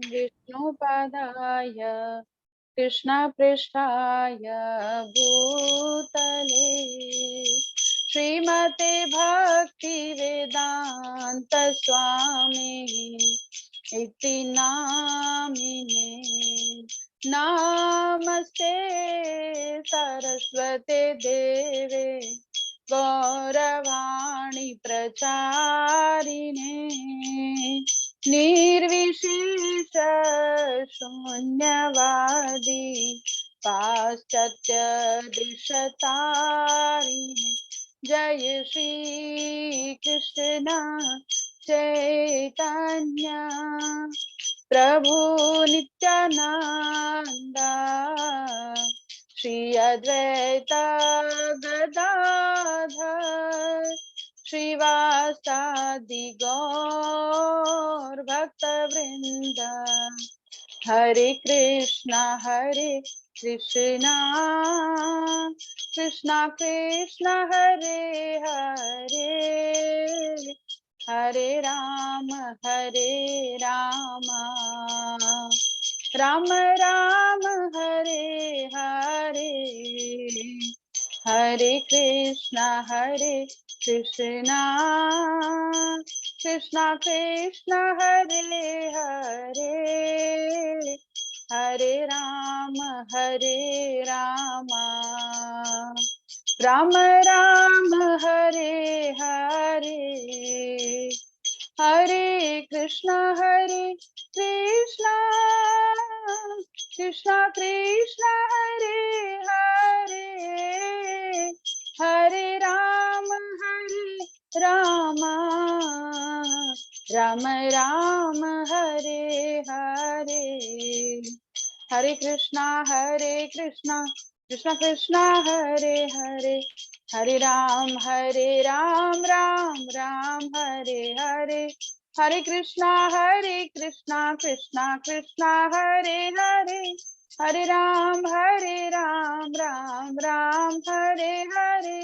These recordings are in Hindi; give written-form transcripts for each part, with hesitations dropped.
विष्णुपदाय कृष्णपृष्ठाय भूतले श्रीमते भक्तिवेदान्त स्वामी इति नामिने। नमस्ते सरस्वते देवे गौरवाणी प्रचारिणे निर्विशेष शून्यवादी पाश्चात्य दिशतारिणे। जय श्री कृष्ण चैतन्य प्रभु नित्यानंद श्री अद्वैत गदाधर श्रीवासादि गौर भक्त वृंद। हरे कृष्णा कृष्णा कृष्णा हरे हरे हरे राम राम राम हरे हरे हरे कृष्णा कृष्णा कृष्णा हरे हरे हरे राम राम राम हरे हरे हरे कृष्णा कृष्णा कृष्णा हरे हरे हरे राम राम राम हरे हरे हरे कृष्णा कृष्णा कृष्णा हरे हरे हरे राम राम राम हरे हरे हरे कृष्णा कृष्णा कृष्णा हरे हरे हरे राम राम हरे हरे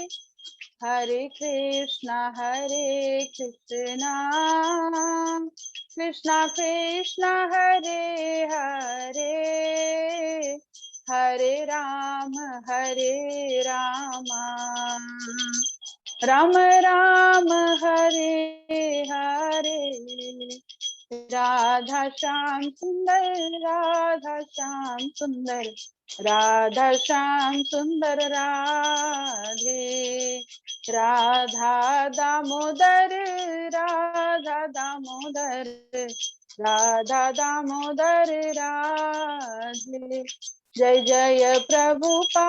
हरे कृष्णा कृष्णा कृष्णा हरे हरे हरे राम राम राम हरे हरे राधा श्याम सुंदर राधा श्याम सुंदर राधे राधा दामोदर राधा दामोदर राधे। जय जय प्रभुपाद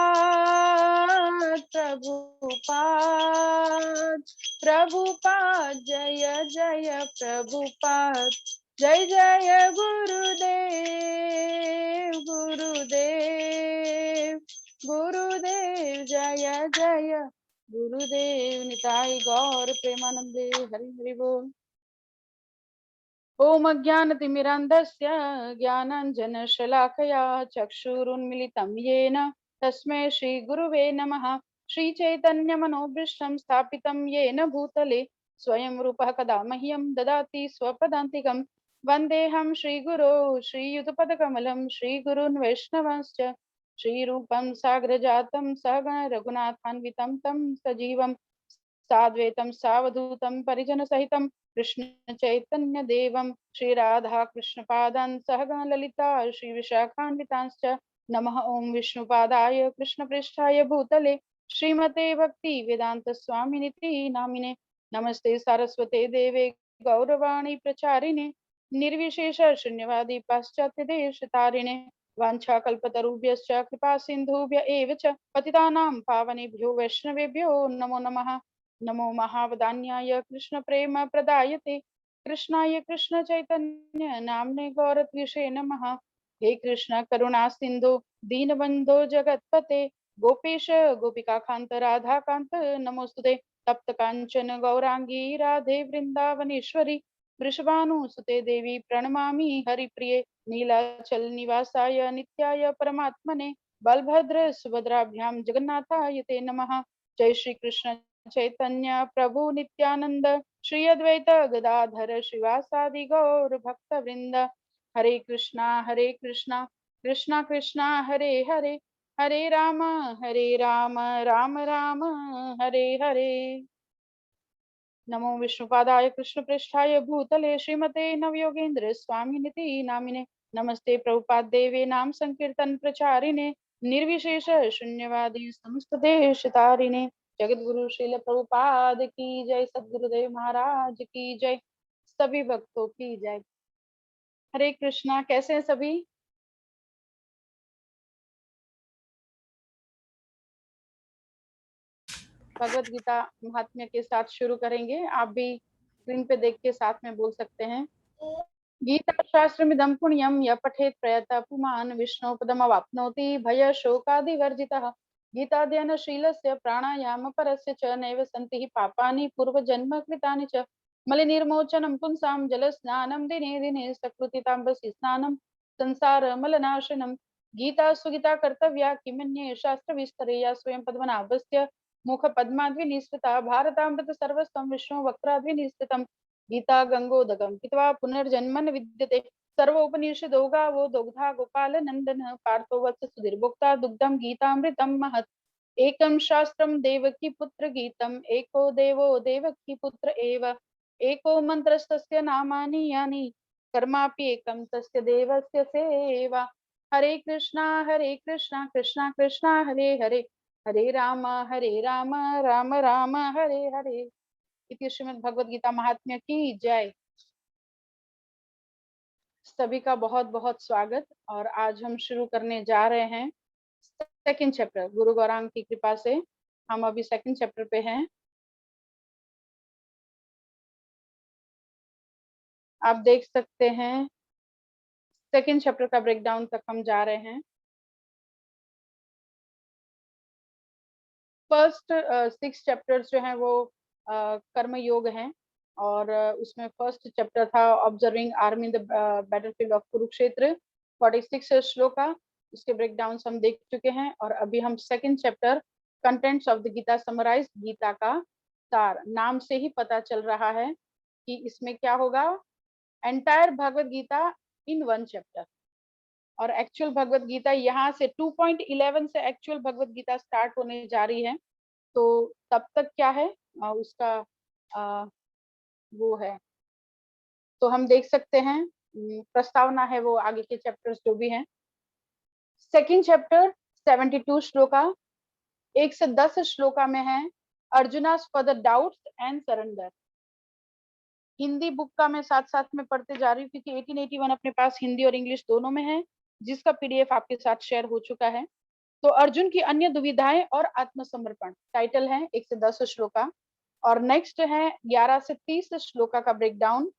जय जय प्रभुपाद जय जय गुरुदेव जय जय गुरुदेव। निताई गौर प्रेमानंदे हरि हरि बोल। ओम अज्ञानतिमिरान्धस्य ज्ञानाञ्जनशलाकया चक्षुरुन्मिलितं येन तस्मै श्रीगुरुवे नमः। श्रीचैतन्यमनोभीष्टं स्थापितं येन भूतले स्वयं रूपः कदा मह्यं ददाति स्वपदान्तिकं। वन्देऽहं श्रीगुरो श्रीयुतपदकमलं श्रीगुरून् वैष्णवांश्च श्रीरूपं साग्रजातं सहगण रघुनाथान्वितं तं सजीवं साद्वैतं सावधूतं परिजनसहितं कृष्ण चैतन्य देवं श्री राधा कृष्ण पादान् सहगण ललिता श्री विशाखान्वितांश्च नमः। ओम विष्णुपादाय कृष्ण पृष्ठाय भूतले श्रीमते भक्ति वेदांत स्वामिनिति नामिने। नमस्ते सारस्वते देवे गौरवाणी प्रचारिणे निर्विशेष शून्यवादी पाश्चात्य देश तारिणे वाञ्छाकल्पतरुभ्यश्च कृपा सिन्धुभ्य एव च पतितानां पावनेभ्यो वैष्णवेभ्यो नमो नमः। नमो महावदान्याय कृष्ण प्रेम प्रदायते कृष्णाय कृष्ण चैतन्य नामने गौरत्विषे नमः। हे कृष्ण करुणा सिंधु दीनबंधो जगतपते गोपेश गोपिका कांत राधा कांत नमोस्तुते। तप्त कांचन गौरांगी राधे वृंदावनेश्वरी वृषभानुसुते देवी प्रणमामि हरिप्रिये नीलाचल निवासाय नित्याय परमात्मने बलभद्र सुभद्राभ्यां जगन्नाथाय ते नमः। जय श्री कृष्ण चैतन्य प्रभु नित्यानंद श्री अद्वैत गदाधर श्रीवासादि गौर भक्त वृंद। हरे कृष्णा कृष्णा कृष्णा हरे हरे, हरे राम राम राम हरे हरे। नमो विष्णुपादाय कृष्णपृष्ठाय भूतले श्रीमते नवयोगेन्द्र स्वामिनिति नामिने। नमस्ते प्रभुपाद देवे नाम संकीर्तन प्रचारिणे, निर्विशेष शून्यवादी समस्त देश तारिणे। जगत गुरु श्रील प्रभुपाद की जय, सद्गुरुदेव महाराज की जय, सभी भक्तों की जय। हरे कृष्णा। कैसे हैं सभी? भगवत गीता महात्म्य के साथ शुरू करेंगे। आप भी स्क्रीन पे देख के साथ में बोल सकते हैं। गीता शास्त्रमिदं पुण्यं यः पठेत् प्रयतः पुमान् विष्णोपदमवाप्नोति भय शोकादिवर्जितः। गीताध्ययनशीलस्य प्राणायामपरस्य च नैव सन्ति हि पापानि पूर्वजन्म कृतानि च। मलिनिर्मोचनं पुंसां जलस्नानं दिने दिने सकृतिताम्बसि स्नानं संसारमलनाशनं। गीता सुगीता कर्तव्या किमन्ये शास्त्रविस्तरे स्वयं पद्मनाभस्य मुखपद्माद्विनिसृता भारतामृत सर्वस्वं विष्णुवक्त्राद्विनिसृतम्। गीता गंगोदकं पित्वा पुनर्जन्मन विद्यते सर्वोपनिषदो गावो दुग्धा गोपाल नंदन पार्थो वत्स सुधीर्भुक्ता दुग्धम गीतामृतम महत्। एकं शास्त्रम देवकी पुत्र गीतम एको देवो देवकी पुत्र एव एको मंत्रस्तस्य नामानि यानि कर्मापि एकं तस्य देवस्य सेवा। हरे कृष्णा कृष्णा कृष्णा हरे हरे, हरे राम राम राम हरे हरे। इति श्रीमद् भगवद गीता महात्म्य की जय। सभी का बहुत बहुत स्वागत। और आज हम शुरू करने जा रहे हैं सेकंड चैप्टर। गुरु गौरांग की कृपा से हम अभी सेकंड चैप्टर पे हैं। आप देख सकते हैं सेकंड चैप्टर का ब्रेकडाउन तक हम जा रहे हैं। फर्स्ट 6 चैप्टर्स जो हैं वो कर्म योग हैं, और उसमें फर्स्ट चैप्टर था observing army in the battlefield of Kurukshetra, 46 श्लोक का। उसके ब्रेकडाउन हम देख चुके हैं। और अभी हम second chapter contents of the Gita summarize, Gita का सार, नाम से ही पता चल रहा है कि इसमें क्या होगा। Entire Bhagavad Gita in one chapter. और एक्चुअल भगवत गीता यहाँ से 2.11 से एक्चुअल भगवत गीता स्टार्ट होने जा रही है। तो तब तक क्या है उसका वो है, तो हम देख सकते हैं प्रस्तावना है वो आगे के चैप्टर्स जो भी हैं। सेकंड चैप्टर 72 श्लोका, 1 से 10 श्लोका में है arjuna for the doubts and surrender. Hindi book का मैं साथ साथ में पढ़ते जा रही हूँ क्योंकि 1881 अपने पास हिंदी और इंग्लिश दोनों में है, जिसका पीडीएफ आपके साथ शेयर हो चुका है। तो अर्जुन की अन्य दुविधाएं और आत्मसमर्पण टाइटल है 1 से 10 श्लोका। और नेक्स्ट है 11 से 30 श्लोका का ब्रेकडाउन।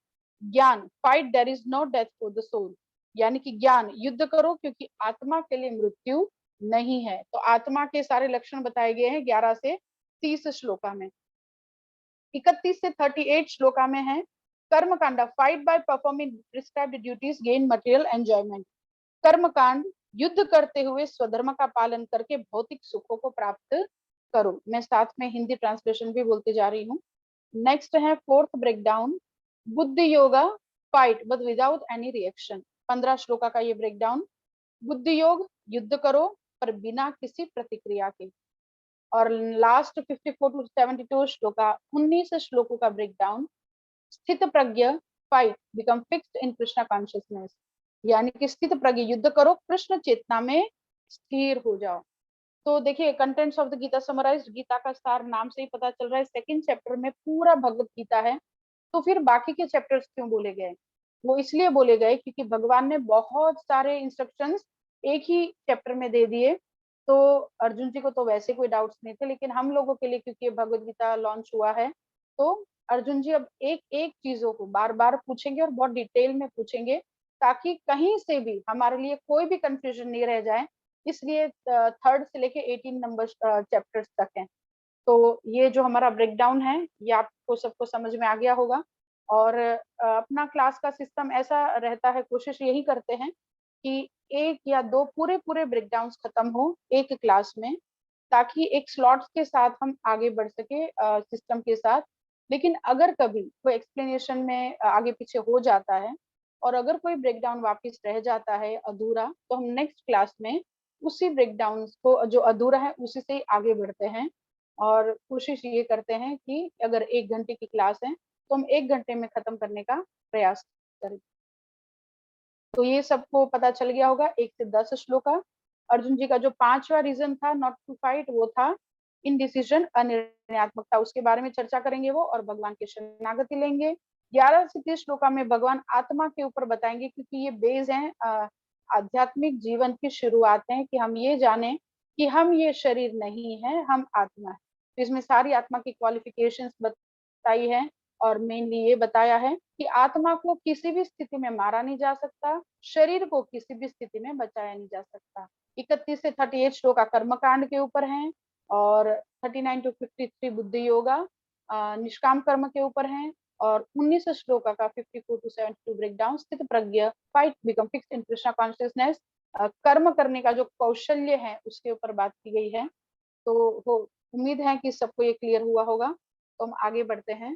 ज्ञान, fight there is no death for the soul, यानी कि ज्ञान, युद्ध करो क्योंकि आत्मा के लिए मृत्यु नहीं है। तो आत्मा के सारे लक्षण बताए गए हैं 11 से 30 श्लोका में। 31 से 38 श्लोका में है कर्म कांड, fight by performing prescribed duties gain material enjoyment. कर्म कांड, युद्ध करते हुए स्वधर्म का पालन करके भौतिक सुखों को प्राप्त करो। मैं साथ में हिंदी ट्रांसलेशन भी बोलते जा रही हूँ। नेक्स्ट है फोर्थ ब्रेकडाउन, बुद्धि yoga, fight but without any reaction. 15 shloka का ये ब्रेकडाउन। बुद्धि योग, युद्ध करो पर बिना किसी प्रतिक्रिया के। और लास्ट 54 टू 72 श्लोका, 19 श्लोकों का ब्रेकडाउन। स्थित प्रज्ञ, fight become fixed in Krishna consciousness, यानी कि स्थित प्रज्ञ, युद्ध करो कृष्ण चेतना में स्थिर हो जाओ। तो देखिए contents of the Gita summarized, Gita का सार नाम से ही पता चल रहा है सेकंड चैप्टर में पूरा भगवत गीता है। तो फिर बाकी के चैप्टर्स क्यों बोले गए? वो इसलिए बोले गए क्योंकि भगवान ने बहुत सारे इंस्ट्रक्शंस एक ही चैप्टर में दे दिए। तो अर्जुन जी को तो वैसे कोई डाउट्स नहीं थे, लेकिन हम लोगों के लिए क्योंकि भगवत गीता लॉन्च हुआ है, तो अर्जुन जी अब एक एक चीजों को बार बार पूछेंगे और बहुत डिटेल में पूछेंगे, ताकि कहीं से भी हमारे लिए कोई भी कंफ्यूजन नहीं रह जाए। इसलिए थर्ड से लेके 18 नंबर चैप्टर्स तक है। तो ये जो हमारा ब्रेकडाउन है ये आपको सबको समझ में आ गया होगा। और अपना क्लास का सिस्टम ऐसा रहता है, कोशिश यही करते हैं कि एक या दो पूरे पूरे ब्रेकडाउन्स खत्म हो एक क्लास में, ताकि एक स्लॉट्स के साथ हम आगे बढ़ सके सिस्टम के साथ। लेकिन अगर कभी कोई एक्सप्लेनेशन में आगे पीछे हो जाता है और अगर कोई ब्रेकडाउन वापस रह जाता है अधूरा, तो हम नेक्स्ट क्लास में उसी ब्रेकडाउन को जो अधूरा है उसी से आगे बढ़ते हैं और कोशिश ये करते हैं कि अगर 1 घंटे की क्लास है तो हम 1 घंटे में खत्म करने का प्रयास करें। तो ये सबको पता चल गया होगा 1 से 10 श्लोका। अर्जुन जी का जो 5वां रीजन था नॉट टू फाइट, वो था इनडिसीजन, अनिर्णयात्मकता। उसके बारे में चर्चा करेंगे वो, और भगवान की शरणागति लेंगे। 11 से 30 श्लोका में भगवान आत्मा के ऊपर बताएंगे, क्योंकि ये बेस है आध्यात्मिक जीवन की शुरुआत है कि हम ये जाने कि हम ये शरीर नहीं है, हम आत्मा है। तो इसमें सारी आत्मा की क्वालिफिकेशंस बताई है और मेनली ये बताया है कि आत्मा को किसी भी स्थिति में मारा नहीं जा सकता, शरीर को किसी भी स्थिति में बचाया नहीं जा सकता। 31 से 38 श्लोक कर्मकांड के ऊपर हैं और 39 to 53 बुद्धि योगा निष्काम कर्म के ऊपर हैं और 19 श्लोक का 54 to 72 ब्रेकडाउन स्थित प्रज्ञ, fight become fix in Krishna consciousness, कर्म करने का जो कौशल्य है उसके ऊपर बात की गई है। तो उम्मीद है कि सबको ये क्लियर हुआ होगा। तो हम आगे बढ़ते हैं।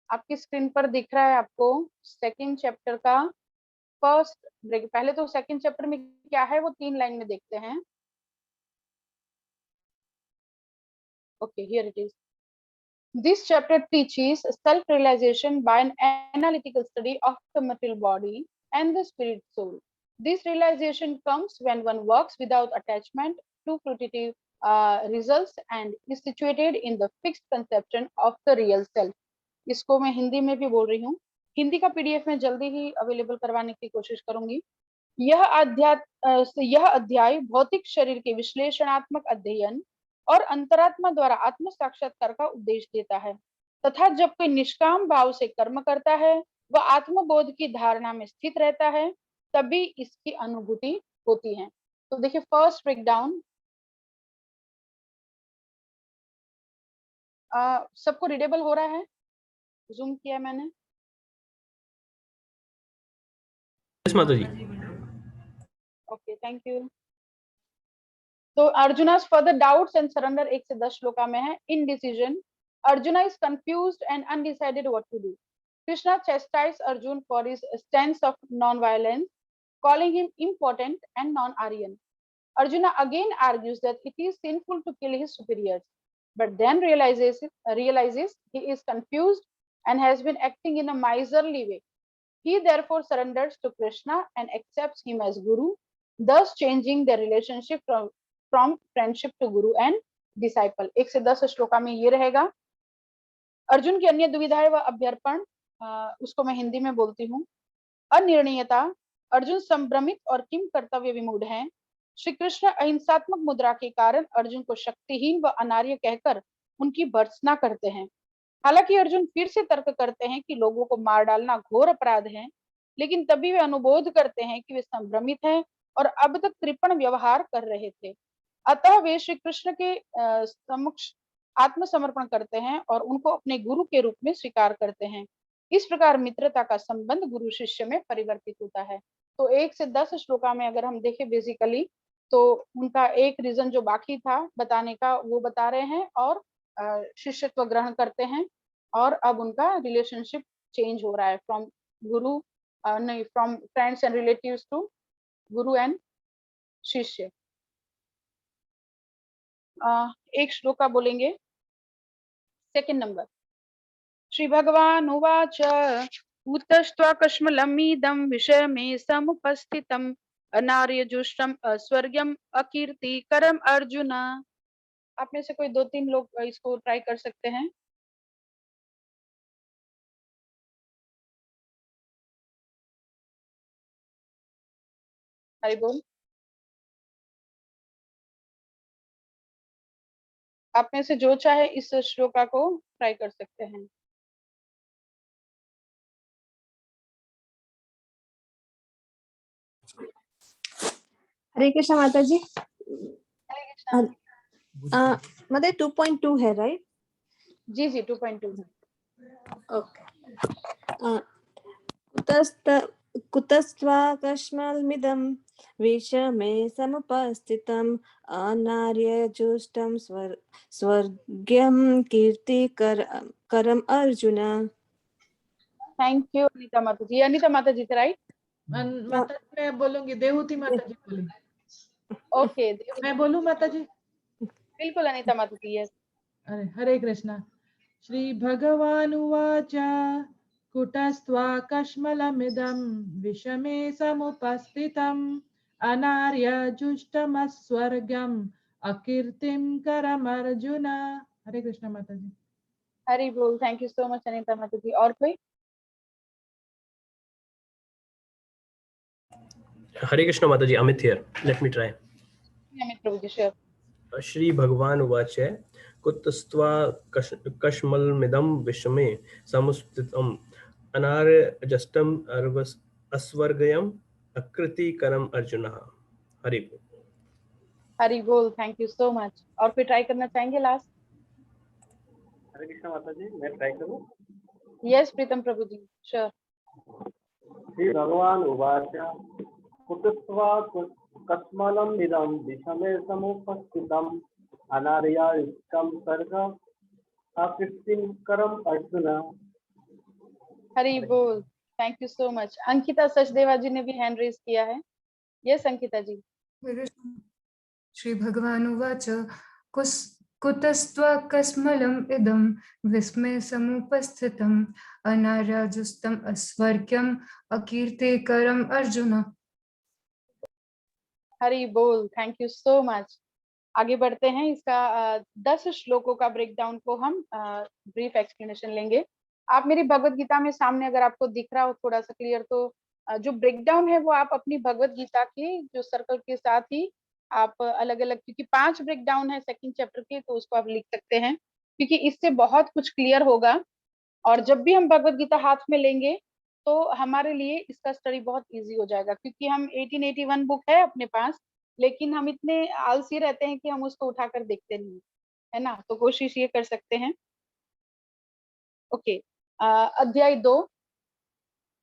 आपकी स्क्रीन पर दिख रहा है आपको सेकंड चैप्टर का फर्स्ट ब्रेक। पहले तो सेकंड चैप्टर में क्या है वो 3 लाइन में देखते हैं। Okay, here it is. This chapter teaches self-realization by an analytical study of the material body and the spirit soul. This realization comes when one works without attachment to fruitive results and is situated in the fixed conception of the real self. इसको मैं हिंदी में भी बोल रही हूँ। हिंदी का पीडीएफ में जल्दी ही अवेलेबल करवाने की कोशिश करूंगी। यह अध्याय भौतिक शरीर के विश्लेषणात्मक अध्ययन और अंतरात्मा द्वारा आत्म साक्षात्कार का उपदेश देता है तथा जब कोई निष्काम भाव से कर्म करता है वह आत्मबोध की धारणा में स्थित रहता है, तभी इसकी अनुभूति होती है। तो देखिए फर्स्ट ब्रेकडाउन सबको रीडेबल हो रहा है? जूम किया मैंने। यस माता जी। Okay, thank you. तो Arjuna further doubts and surrender 1 से 10 श्लोका में है। In decision Arjuna is confused and undecided what to do. Krishna chastised Arjuna for his stance of non-violence, calling him impotent and non-Aryan. Arjuna again argues that it is sinful to kill his superiors, but then realizes he is confused and has been acting in a miserly way. He therefore surrenders to Krishna and accepts him as Guru, thus changing their relationship from friendship to Guru and disciple. 1 से 10 श्लोका में ये रहेगा। अर्जुन की अन्य दुविधाएं व अभ्यर्पण, उसको मैं हिंदी में बोलती हूँ। अनिर्णीयता, अर्जुन संभ्रमित और किम कर्तव्य विमूढ़ हैं। श्री कृष्ण अहिंसात्मक मुद्रा के कारण अर्जुन को शक्तिहीन व अनार्य कहकर उनकी भर्त्सना करते हैं। हालांकि अर्जुन फिर से तर्क करते हैं कि लोगों को मार डालना घोर अपराध है, लेकिन तभी वे अनुबोध करते हैं कि वे संभ्रमित हैं और अब तक कृपण व्यवहार कर रहे थे। अतः वे श्री कृष्ण के समक्ष आत्मसमर्पण करते हैं और उनको अपने गुरु के रूप में स्वीकार करते हैं। इस प्रकार मित्रता का संबंध गुरु शिष्य में परिवर्तित होता है। तो 1 से 10 श्लोका में अगर हम देखें बेसिकली तो उनका एक रीजन जो बाकी था बताने का वो बता रहे हैं और शिष्यत्व ग्रहण करते हैं और अब उनका रिलेशनशिप चेंज हो रहा है फ्रॉम गुरु नहीं from friends and relatives to guru and shishya. एक श्लोका बोलेंगे सेकंड नंबर। श्री भगवान उवाच उत्तष्ट्वा कश्मलमिदं विषमे समुपस्थितम् अनार्यजुष्टम् अस्वर्ग्यम् अकीर्तिकरम् अर्जुन। आप में से कोई 2-3 लोग इसको ट्राई कर सकते हैं। हरि बोल। आप में से जो चाहे इस श्लोका को ट्राई कर सकते हैं। हरे कृष्ण माता जी। हरे कृष्ण। मतलब 2.2 है राइट? जी 2.2। ओके। कुतस्त्वाकस्माल्मिदं विषमे समुपस्थितम् अनार्यजुष्टं स्वर्ग्यं कीर्तिकरम् अर्जुन। थैंक यू अनीता माता जी। अनीता माता जी राइट? माता जी मैं बोलूंगी, देवहूति माता जी बोली। ओके मैं बोलूं माता जी? बिल्कुल अनीता माता जी। यस। अरे हरे कृष्णा। श्री भगवानुवाच कुटस्त्वाकश्मलमिदं विषमे समुपस्थितम् अनार्यजुष्टमस्वर्गम् अकीर्तिं करमर्जुन। हरे कृष्णा माता जी। हरी बोल। Thank you so much Anita माता जी। और कोई? हरे कृष्ण माता ji, Amit here, let me try. Amit Prabhu ji sure. Shri भगवान उवाच कुतस्त्वा कश्मलमिदं विषमे समुपस्थितम् अनार्यजुष्टम् अस्वर्गयम् अकृतिकरम् अर्जुन। हरि बोल। हरी बोल। Thank you so much. और कोई ट्राई करना चाहेंगे लास्ट? हरे कृष्ण माता जी, मैं ट्राई करूं? यस प्रीतम प्रभु जी श्योर। श्री भगवान उवाच कुतस्त्वा कस्मलमिदं विषमे समुपस्थितम् अनार्यजुष्टं स्वर्गम् अकीर्तिकरम् अर्जुन। हरी बोल। Thank you so much. Ankita Sachdeva ji ने भी हैंड रेज किया है। यस अंकिता जी। श्री भगवानुवाच कुतस्त्वाकस्मलम् इदं विस्मय समुपस्थितम् अनार्यजुष्टम् अस्वर्ग्यम् अकीर्तिकरम् अर्जुन। हरी बोल। Thank you so much. आगे बढ़ते हैं। इसका 10 श्लोकों का ब्रेकडाउन को हम ब्रीफ एक्सप्लेनेशन लेंगे। आप मेरी भगवत गीता में सामने अगर आपको दिख रहा हो थोड़ा सा क्लियर, तो जो ब्रेकडाउन है वो आप अपनी भगवत गीता के जो सर्कल के साथ ही आप अलग अलग, क्योंकि 5 ब्रेकडाउन है सेकंड चैप्टर के, तो उसको आप लिख सकते हैं क्योंकि इससे बहुत कुछ क्लियर होगा। और जब भी हम भगवत गीता हाथ में लेंगे तो हमारे लिए इसका स्टडी बहुत इजी हो जाएगा, क्योंकि हम 1881 बुक है अपने पास, लेकिन हम इतने आलसी रहते हैं कि हम उसको उठाकर देखते नहीं है ना। तो कोशिश ये कर सकते हैं। ओके, अध्याय 2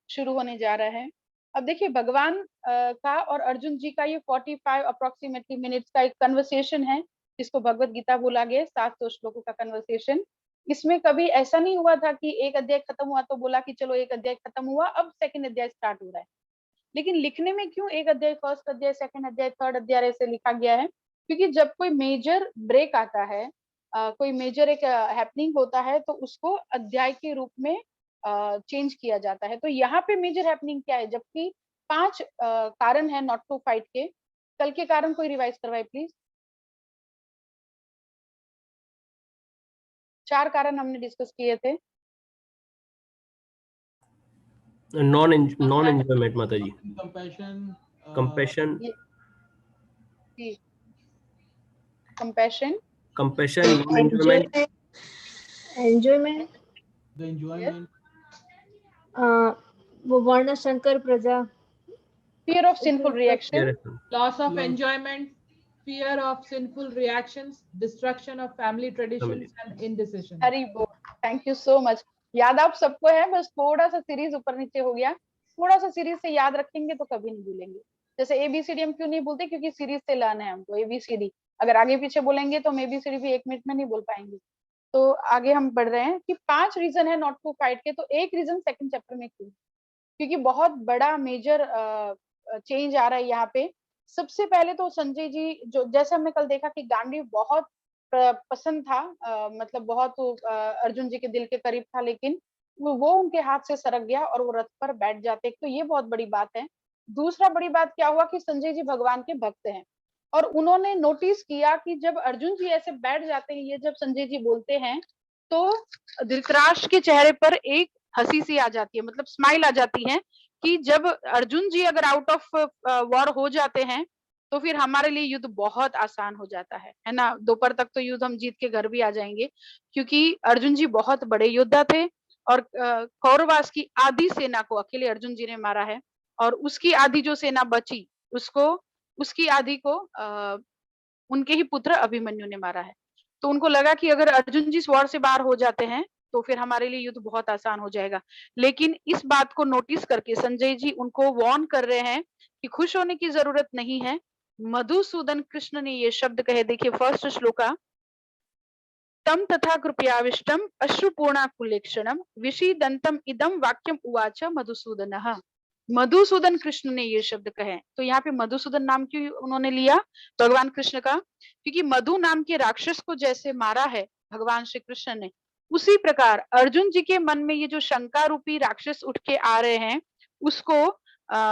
शुरू होने जा रहा है। अब देखिए भगवान का और अर्जुन जी का ये 45 अप्रोक्सीमेटली मिनट्स का एक कन्वर्सेशन है, जिसको भगवत गीता बोला गया, 700 श्लोकों का कन्वर्सेशन। इसमें कभी ऐसा नहीं हुआ था कि एक अध्याय खत्म हुआ तो बोला कि चलो एक अध्याय खत्म हुआ अब सेकंड अध्याय स्टार्ट हो रहा है। लेकिन लिखने में क्यों एक अध्याय फर्स्ट अध्याय सेकंड अध्याय थर्ड अध्याय ऐसे लिखा गया है? क्योंकि जब कोई मेजर ब्रेक आता है, कोई मेजर एक हैपनिंग होता है, तो उसको अध्याय के रूप में चेंज किया जाता है। तो यहाँ पे मेजर हैपनिंग क्या है? जबकि 5 कारण है नॉट टू फाइट के। कल के कारण कोई रिवाइज करवाए प्लीज। 4 कारण हमने डिस्कस किए थे। नॉन एंजॉयमेंट माता जी। Compassion, compassion, compassion, non enjoyment, enjoyment, the enjoyment, वो वर्ण शंकर प्रजा, fear of sinful reaction, loss of enjoyment, fear of sinful reactions, destruction of family traditions and indecision. हरी बोल। Thank you so much. याद आप सबको है, बस थोड़ा सा सीरीज ऊपर नीचे हो गया। थोड़ा सा सीरीज से याद रखेंगे तो कभी नहीं भूलेंगे। जैसे एबीसीडी हम क्यों नहीं बोलते? क्योंकि सीरीज से लाना है हमको एबीसीडी। अगर आगे पीछे बोलेंगे तो हम एबीसीडी भी 1 मिनट में नहीं बोल पाएंगे। तो आगे हम बढ़ रहे हैं कि 5 रीजन है नॉट टू फाइट के। तो एक रीजन सेकंड चैप्टर में क्यों? क्योंकि बहुत बड़ा मेजर चेंज आ रहा है यहाँ पे। सबसे पहले तो संजय जी, जो जैसे हमने कल देखा कि गांडीव बहुत पसंद था, मतलब बहुत अर्जुन जी के दिल के करीब था, लेकिन वो उनके हाथ से सरक गया और वो रथ पर बैठ जाते। तो ये बहुत बड़ी बात है। दूसरा बड़ी बात क्या हुआ कि संजय जी भगवान के भक्त हैं और उन्होंने नोटिस किया कि जब अर्जुन जी ऐसे बैठ जाते हैं, ये जब संजय जी बोलते हैं, तो धृतराष्ट्र के चेहरे पर एक हंसी सी आ जाती है, मतलब स्माइल आ जाती है कि जब अर्जुन जी अगर आउट ऑफ वॉर हो जाते हैं तो फिर हमारे लिए युद्ध बहुत आसान हो जाता है ना। दोपहर तक तो युद्ध हम जीत के घर भी आ जाएंगे, क्योंकि अर्जुन जी बहुत बड़े योद्धा थे और कौरवास की आधी सेना को अकेले अर्जुन जी ने मारा है और उसकी आधी जो सेना बची उसको, उसकी आधी को उनके ही पुत्र अभिमन्यु ने मारा है। तो उनको लगा कि अगर अर्जुन जी वॉर से बाहर हो जाते हैं तो फिर हमारे लिए युद्ध बहुत आसान हो जाएगा। लेकिन इस बात को नोटिस करके संजय जी उनको वार्न कर रहे हैं कि खुश होने की जरूरत नहीं है। मधुसूदन कृष्ण ने ये शब्द कहे, देखिए फर्स्ट श्लोका, तम तथा कृपयाविष्टम अश्रुपूर्णा कुलेक्षणम विषीदंतम इदम वाक्यम उवाच मधुसूदनः। मधुसूदन कृष्ण ने ये शब्द कहे। तो यहाँ पे मधुसूदन नाम क्यों उन्होंने लिया भगवान कृष्ण का? क्योंकि मधु नाम के राक्षस को जैसे मारा है भगवान श्री कृष्ण ने, उसी प्रकार अर्जुन जी के मन में ये जो शंका रूपी राक्षस उठ के आ रहे हैं उसको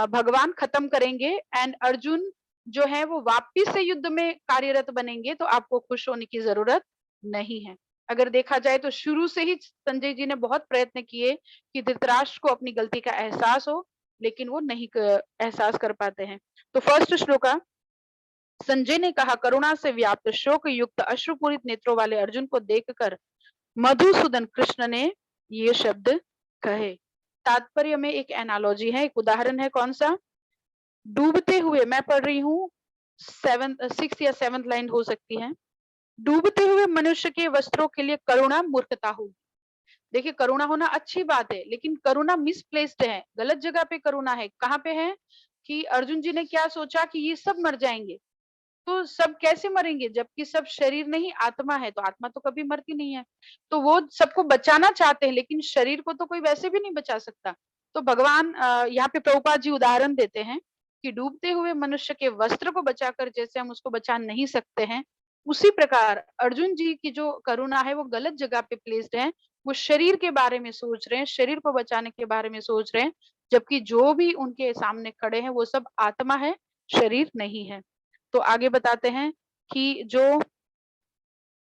भगवान खत्म करेंगे एंड अर्जुन जो है वो वापिस से युद्ध में कार्यरत बनेंगे। तो आपको खुश होने की जरूरत नहीं है। अगर देखा जाए तो शुरू से ही संजय जी ने बहुत प्रयत्न किए कि धृतराष्ट्र को अपनी गलती का एहसास हो, लेकिन वो नहीं एहसास कर पाते हैं। तो फर्स्ट श्लोका, संजय ने कहा, करुणा से व्याप्त शोक युक्त अश्रुपूरित नेत्रों वाले अर्जुन को देखकर मधुसूदन कृष्ण ने ये शब्द कहे। तात्पर्य में एक एनालॉजी है, एक उदाहरण है। कौन सा? डूबते हुए, मैं पढ़ रही हूँ 6th या 7th लाइन हो सकती है। डूबते हुए मनुष्य के वस्त्रों के लिए करुणा मूर्खता होगी। देखिए करुणा होना अच्छी बात है, लेकिन करुणा मिसप्लेस्ड है, गलत जगह पे करुणा है। कहाँ पे है कि अर्जुन जी ने क्या सोचा कि ये सब मर जाएंगे। तो सब कैसे मरेंगे जबकि सब शरीर नहीं आत्मा है, तो आत्मा तो कभी मरती नहीं है। तो वो सबको बचाना चाहते हैं, लेकिन शरीर को तो कोई वैसे भी नहीं बचा सकता। तो भगवान यहाँ पे प्रभुपाद जी उदाहरण देते हैं कि डूबते हुए मनुष्य के वस्त्र को बचाकर जैसे हम उसको बचा नहीं सकते हैं, उसी प्रकार अर्जुन जी की जो करुणा है वो गलत जगह पे प्लेस्ड है। वो शरीर के बारे में सोच रहे हैं, शरीर को बचाने के बारे में सोच रहे हैं, जबकि जो भी उनके सामने खड़े हैं वो सब आत्मा है, शरीर नहीं है। तो आगे बताते हैं कि जो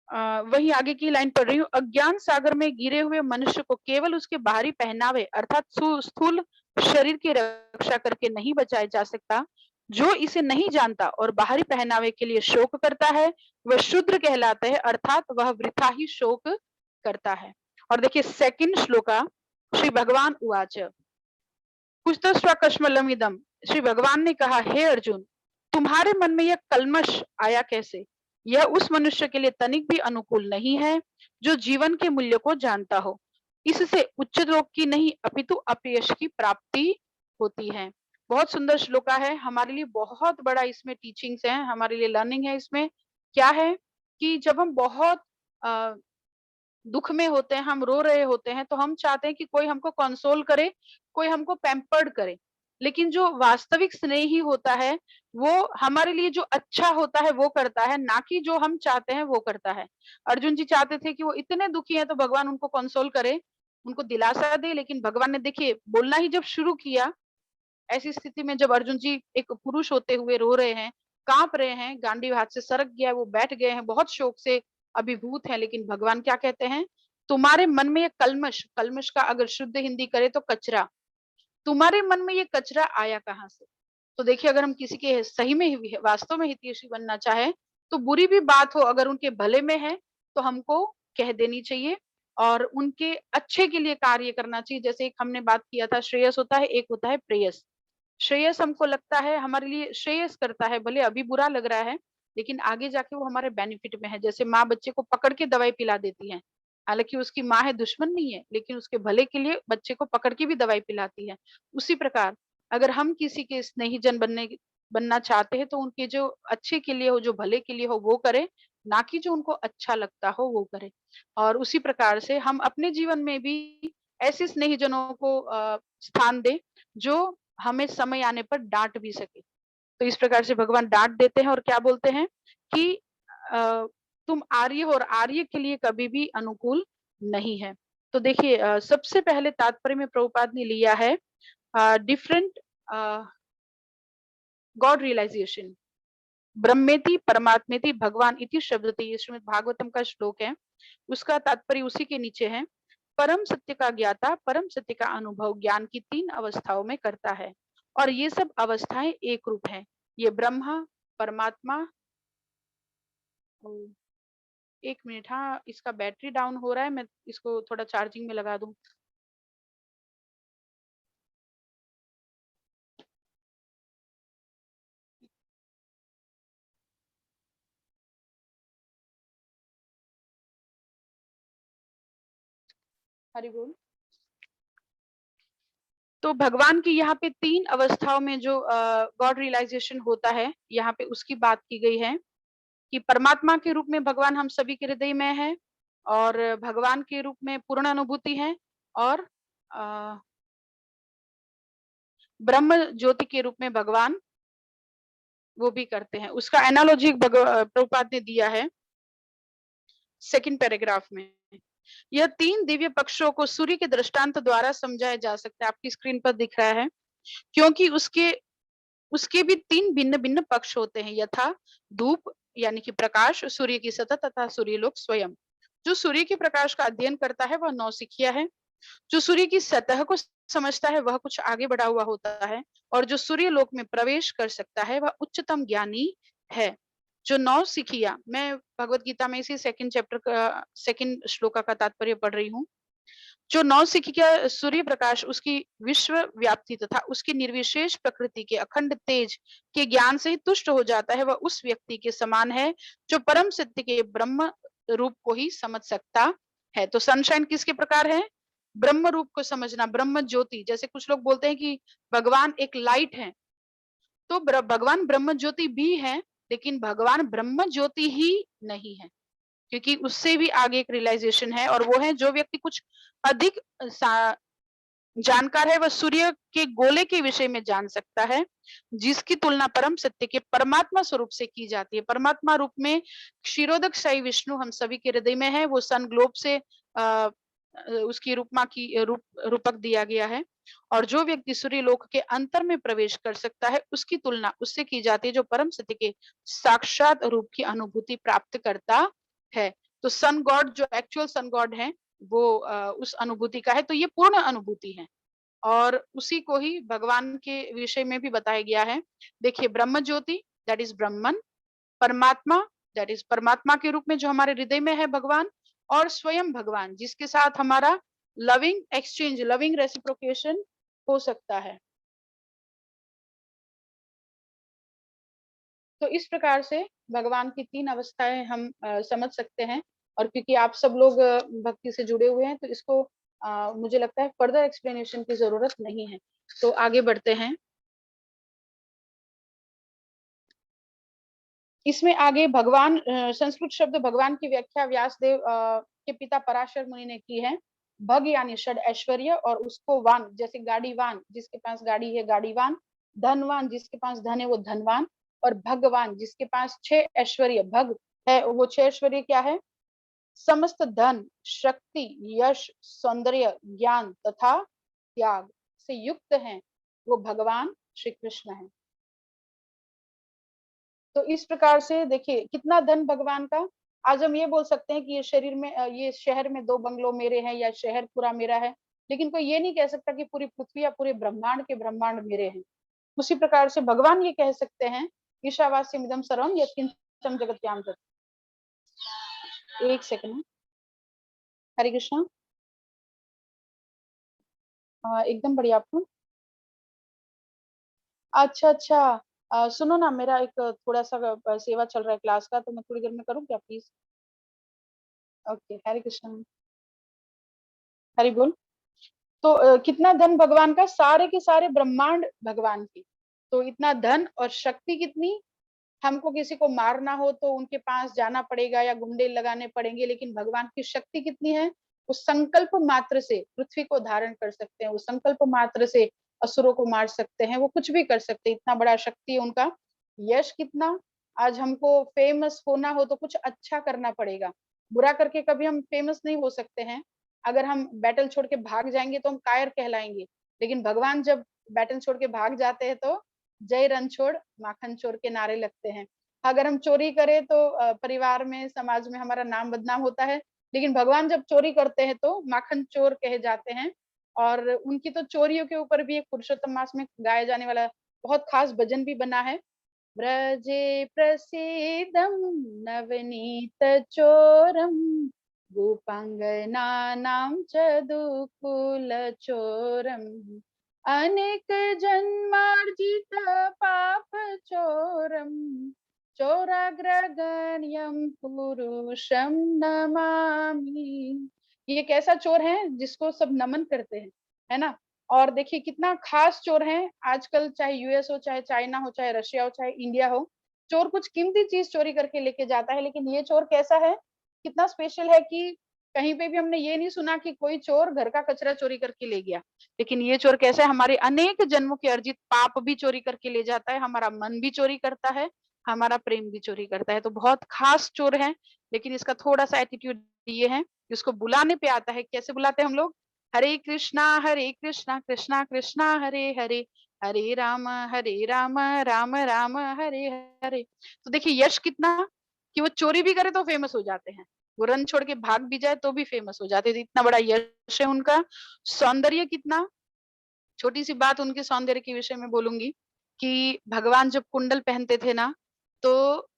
वही आगे की लाइन पढ़ रही हूँ, अज्ञान सागर में गिरे हुए मनुष्य को केवल उसके बाहरी पहनावे अर्थात स्थूल शरीर की रक्षा करके नहीं बचाया जा सकता। जो इसे नहीं जानता और बाहरी पहनावे के लिए शोक करता है वह शूद्र कहलाता है, अर्थात वह वृथा ही शोक करता है। और देखिए सेकंड श्लोका, श्री भगवान उवाच कुस्तस्वकश्मलमिदम, श्री भगवान ने कहा, हे अर्जुन, तुम्हारे मन में यह कल्मश आया कैसे? यह उस मनुष्य के लिए तनिक भी अनुकूल नहीं है जो जीवन के मूल्य को जानता हो। इससे उच्च लोक की नहीं अपितु अपयश की प्राप्ति होती है। बहुत सुंदर श्लोका है, हमारे लिए बहुत बड़ा इसमें टीचिंग्स है, हमारे लिए लर्निंग है। इसमें क्या है कि जब हम बहुत दुख में होते हैं, हम रो रहे होते हैं, तो हम चाहते हैं कि कोई हमको कंसोल करे, कोई हमको पैम्पर्ड करे। लेकिन जो वास्तविक स्नेही होता है वो हमारे लिए जो अच्छा होता है वो करता है, ना कि जो हम चाहते हैं वो करता है। अर्जुन जी चाहते थे कि वो इतने दुखी हैं तो भगवान उनको कंसोल करे, उनको दिलासा दे, लेकिन भगवान ने देखिए बोलना ही जब शुरू किया, ऐसी स्थिति में जब अर्जुन जी एक पुरुष होते हुए रो रहे हैं, कांप रहे हैं, गांडीव हाथ से सरक गया, वो बैठ गए हैं, बहुत शोक से अभिभूत हैं, लेकिन भगवान क्या कहते हैं, तुम्हारे मन में ये कल्मश, कल्मश का अगर शुद्ध हिंदी करे तो कचरा, तुम्हारे मन में ये कचरा आया कहाँ से? तो देखिए अगर हम किसी के सही में वास्तव में हितैषी बनना चाहे तो बुरी भी बात हो अगर उनके भले में है तो हमको कह देनी चाहिए और उनके अच्छे के लिए कार्य करना चाहिए। जैसे एक हमने बात किया था, श्रेयस होता है, एक होता है प्रेयस। श्रेयस हमको लगता है हमारे लिए श्रेयस करता है, भले अभी बुरा लग रहा है लेकिन आगे जाके वो हमारे बेनिफिट में है। जैसे माँ बच्चे को पकड़ के दवाई पिला देती है, हालांकि उसकी माँ है, दुश्मन नहीं है, लेकिन उसके भले के लिए बच्चे को पकड़ के भी दवाई पिलाती है। उसी प्रकार अगर हम किसी के स्नेहीजन बनना चाहते हैं तो उनके जो अच्छे के लिए हो, जो भले के लिए हो वो करे, ना कि जो उनको अच्छा लगता हो वो करे। और उसी प्रकार से हम अपने जीवन में भी ऐसे स्नेहीजनों को स्थान दे जो हमें समय आने पर डांट भी सके। तो इस प्रकार से भगवान डांट देते हैं और क्या बोलते हैं कि तुम आर्य हो और आर्य के लिए कभी भी अनुकूल नहीं है। तो देखिए सबसे पहले तात्पर्य में प्रभुपाद ने लिया है डिफरेंट गॉड रियलाइजेशन, ब्रह्मेति परमात्मेति भगवान इति शब्दते, ये श्रीमद् भागवतम का श्लोक है, उसका तात्पर्य उसी के नीचे है। परम सत्य का ज्ञाता परम सत्य का अनुभव ज्ञान की 3 अवस्थाओं में करता है और ये सब अवस्थाएं एक रूप हैं। ये ब्रह्मा, परमात्मा, एक मिनट, हाँ इसका बैटरी डाउन हो रहा है, मैं इसको थोड़ा चार्जिंग में लगा दूं। हरि बोल। तो भगवान की यहाँ पे 3 अवस्थाओं में जो गॉड रियलाइजेशन होता है, यहाँ पे उसकी बात की गई है कि परमात्मा के रूप में भगवान हम सभी के हृदय में है, और भगवान के रूप में पूर्ण अनुभूति है, और ब्रह्म ज्योति के रूप में भगवान वो भी करते हैं। उसका एनालॉजी प्रभुपाद ने दिया है सेकंड पैराग्राफ में। यह 3 दिव्य पक्षों को सूर्य के दृष्टांत द्वारा समझाया जा सकता है। आपकी स्क्रीन पर दिख रहा है, क्योंकि उसके भी 3 भिन्न भिन्न पक्ष होते हैं, यथा धूप यानी कि प्रकाश, सूर्य की सतह तथा सूर्यलोक स्वयं। जो सूर्य के प्रकाश का अध्ययन करता है वह नौसिखिया है। जो सूर्य की सतह को समझता है वह कुछ आगे बढ़ा हुआ होता है, और जो सूर्य लोक में प्रवेश कर सकता है वह उच्चतम ज्ञानी है। जो नौसिखिया, मैं भगवत गीता में इसी सेकंड चैप्टर का सेकंड श्लोका का तात्पर्य पढ़ रही हूँ। जो नौसिखिया सूर्य प्रकाश, उसकी विश्व व्याप्ति तथा उसकी निर्विशेष प्रकृति के अखंड तेज के ज्ञान से ही तुष्ट हो जाता है, वह उस व्यक्ति के समान है जो परम सत्य के ब्रह्म रूप को ही समझ सकता है। तो सनशाइन किसके प्रकार है? ब्रह्म रूप को समझना, ब्रह्म ज्योति। जैसे कुछ लोग बोलते हैं कि भगवान एक लाइट है, तो भगवान ब्रह्म ज्योति भी है, लेकिन भगवान ब्रह्म ज्योति ही नहीं है, क्योंकि उससे भी आगे एक रियलाइजेशन है, और वो है जो व्यक्ति कुछ अधिक जानकार है वह सूर्य के गोले के विषय में जान सकता है, जिसकी तुलना परम सत्य के परमात्मा स्वरूप से की जाती है। परमात्मा रूप में क्षीरोदक शाही विष्णु हम सभी के हृदय में है। वो सन ग्लोब से उसकी रूपक दिया गया है, और जो व्यक्ति सूर्य लोक के अंतर में प्रवेश कर सकता है उसकी तुलना उससे की जाती है जो परम सत्य के साक्षात रूप की अनुभूति प्राप्त करता है। तो सन गॉड, जो एक्चुअल सन गॉड है, वो उस अनुभूति का है। तो ये पूर्ण अनुभूति है, और उसी को ही भगवान के विषय में भी बताया गया है। देखिए, ब्रह्म ज्योति दैट इज ब्रह्मन, परमात्मा दैट इज परमात्मा के रूप में जो हमारे हृदय में है भगवान, और स्वयं भगवान जिसके साथ हमारा लविंग एक्सचेंज, लविंग रेसिप्रोकेशन हो सकता है। तो इस प्रकार से भगवान की 3 अवस्थाएं हम समझ सकते हैं, और क्योंकि आप सब लोग भक्ति से जुड़े हुए हैं तो इसको मुझे लगता है फर्दर एक्सप्लेनेशन की जरूरत नहीं है। तो आगे बढ़ते हैं। इसमें आगे भगवान, संस्कृत शब्द भगवान की व्याख्या व्यासदेव के पिता पराशर मुनि ने की है। भग यानी षड ऐश्वर्य, और उसको वान जैसे गाड़ीवान, जिसके पास गाड़ी है गाड़ीवान, धनवान जिसके पास धन है वो धनवान, और भगवान जिसके पास 6 ऐश्वर्य भग है, वो 6 ऐश्वर्य क्या है? समस्त धन, शक्ति, यश, सौंदर्य, ज्ञान तथा त्याग से युक्त हैं, वो भगवान श्री कृष्ण है। तो इस प्रकार से देखिए कितना धन भगवान का। आज हम ये बोल सकते हैं कि ये शरीर में, ये शहर में 2 बंगलों मेरे हैं, या शहर पूरा मेरा है, लेकिन कोई ये नहीं कह सकता कि पूरी पृथ्वी या पूरे ब्रह्मांड के ब्रह्मांड मेरे हैं। उसी प्रकार से भगवान ये कह सकते हैं, ईशावास्यमिदं सर्वं यत्किंचन जगत्याम तत्। एक सेकंड, हरे कृष्णा। एकदम बढ़िया। आपको अच्छा, सुनो ना, मेरा एक थोड़ा सा सेवा चल रहा है क्लास का, तो मैं थोड़ी देर में करूँ क्या प्लीज? ओके, हरे कृष्ण, हरि बोल। तो कितना धन भगवान का, सारे के सारे ब्रह्मांड भगवान की। तो इतना धन और शक्ति कितनी, हमको किसी को मारना हो तो उनके पास जाना पड़ेगा या गुंडे लगाने पड़ेंगे, लेकिन भगवान की शक्ति कितनी है, वो संकल्प मात्र से पृथ्वी को धारण कर सकते हैं, वो संकल्प मात्र से असुरों को मार सकते हैं, वो कुछ भी कर सकते हैं, इतना बड़ा शक्ति है उनका। यश कितना, आज हमको फेमस होना हो तो कुछ अच्छा करना पड़ेगा, बुरा करके कभी हम फेमस नहीं हो सकते हैं। अगर हम बैटल छोड़ के भाग जाएंगे तो हम कायर कहलाएंगे, लेकिन भगवान जब बैटल छोड़ के भाग जाते हैं तो जय रणछोड़ माखन चोर के नारे लगते हैं। अगर हम चोरी करें तो परिवार में, समाज में हमारा नाम बदनाम होता है, लेकिन भगवान जब चोरी करते हैं तो माखन चोर कहे जाते हैं। और उनकी तो चोरियों के ऊपर भी एक पुरुषोत्तम मास में गाया जाने वाला बहुत खास भजन भी बना है। व्रजे प्रसीदं नवनीत चोरम गोपांगनानां च दुकुलचोरम अनेक जन्मार्जित पाप चोरम चोराग्रगण्यं पुरुषं नमामि। ये कैसा चोर है जिसको सब नमन करते हैं, है ना। और देखिए कितना खास चोर है आजकल, चाहे यूएस हो, चाहे चाइना हो, चाहे रशिया हो, चाहे इंडिया हो, चोर कुछ कीमती चीज चोरी करके लेके जाता है, लेकिन ये चोर कैसा है, कितना स्पेशल है कि कहीं पे भी हमने ये नहीं सुना कि कोई चोर घर का कचरा चोरी करके ले गया, लेकिन ये चोर कैसा है, हमारे अनेक जन्मों के अर्जित पाप भी चोरी करके ले जाता है, हमारा मन भी चोरी करता है, हमारा प्रेम भी चोरी करता है। तो बहुत खास चोर है, लेकिन इसका थोड़ा सा एटीट्यूड ये है कि उसको बुलाने पे आता है। कैसे बुलाते हैं हम लोग, हरे कृष्णा कृष्णा कृष्णा हरे हरे, हरे राम राम राम हरे हरे। तो देखिए यश कितना, कि वो चोरी भी करे तो फेमस हो जाते हैं, वो रन छोड़ के भाग भी जाए तो भी फेमस हो जाते हैं, इतना बड़ा यश है उनका। सौंदर्य कितना, छोटी सी बात उनके सौंदर्य के विषय में बोलूंगी कि भगवान जब कुंडल पहनते थे ना, तो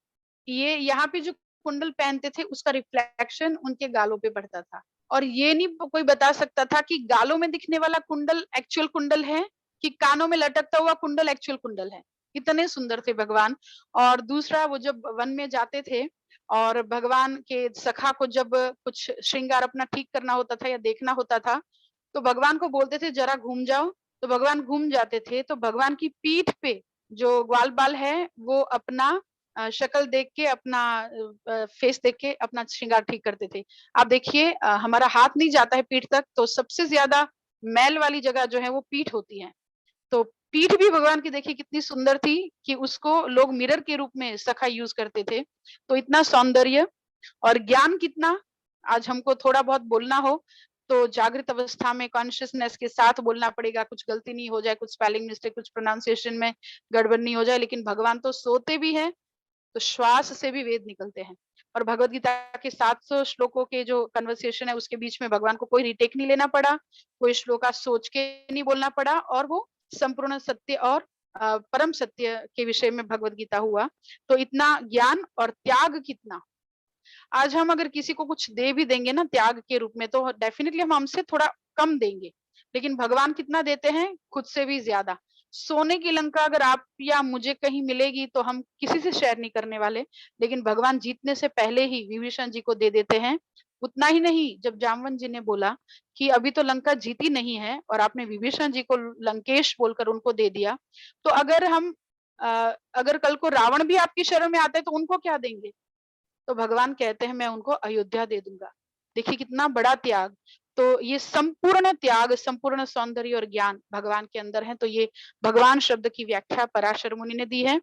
ये यहाँ पे जो कुंडल पहनते थे उसका रिफ्लेक्शन उनके गालों पे पड़ता था, और ये नहीं कोई बता सकता था कि गालों में दिखने वाला कुंडल एक्चुअल कुंडल है कि कानों में लटकता हुआ कुंडल एक्चुअल कुंडल है। इतने सुंदर थे भगवान। और दूसरा, वो जब वन में जाते थे और भगवान के सखा को जब कुछ श्रृंगार अपना ठीक करना होता था या देखना होता था, तो भगवान को बोलते थे जरा घूम जाओ, तो भगवान घूम जाते थे, तो भगवान की पीठ पे जो ग्वाल बाल है वो अपना शक्ल देख के, अपना फेस देख के अपना श्रृंगार ठीक करते थे। आप देखिए हमारा हाथ नहीं जाता है पीठ तक, तो सबसे ज्यादा मैल वाली जगह जो है वो पीठ होती है। तो पीठ भी भगवान की देखिए कितनी सुंदर थी कि उसको लोग मिरर के रूप में सखा यूज करते थे। तो इतना सौंदर्य और ज्ञान कितना, आज हमको थोड़ा बहुत बोलना हो तो जागृत अवस्था में कॉन्शियसनेस के साथ बोलना पड़ेगा, कुछ गलती नहीं हो जाए, कुछ स्पेलिंग मिस्टेक, कुछ प्रोनाउंसिएशन में गड़बड़ नहीं हो जाए। लेकिन भगवान तो सोते भी हैं, तो श्वास से भी वेद निकलते हैं। और भगवत गीता के 700 श्लोकों के जो कन्वर्सेशन है उसके बीच में भगवान को कोई रिटेक नहीं लेना पड़ा, कोई श्लोका सोच के नहीं बोलना पड़ा, और वो संपूर्ण सत्य और परम सत्य के विषय में भगवत गीता हुआ। तो इतना ज्ञान और त्याग कितना, आज हम अगर किसी को कुछ दे भी देंगे ना त्याग के रूप में, तो डेफिनेटली हम हमसे थोड़ा कम देंगे, लेकिन भगवान कितना देते हैं, खुद से भी ज्यादा। सोने की लंका अगर आप या मुझे कहीं मिलेगी तो हम किसी से शेयर नहीं करने वाले, लेकिन भगवान जीतने से पहले ही विभीषण जी को दे देते हैं। उतना ही नहीं, जब जामवंत जी ने बोला कि अभी तो लंका जीती नहीं है और आपने विभीषण जी को लंकेश बोलकर उनको दे दिया, तो अगर कल को रावण भी आपकी शरण में आता है तो उनको क्या देंगे, तो भगवान कहते हैं मैं उनको अयोध्या दे दूंगा। देखिए कितना बड़ा त्याग। तो ये संपूर्ण त्याग, संपूर्ण सौंदर्य और ज्ञान भगवान के अंदर है। तो ये भगवान शब्द की व्याख्या पराशर मुनि ने दी है।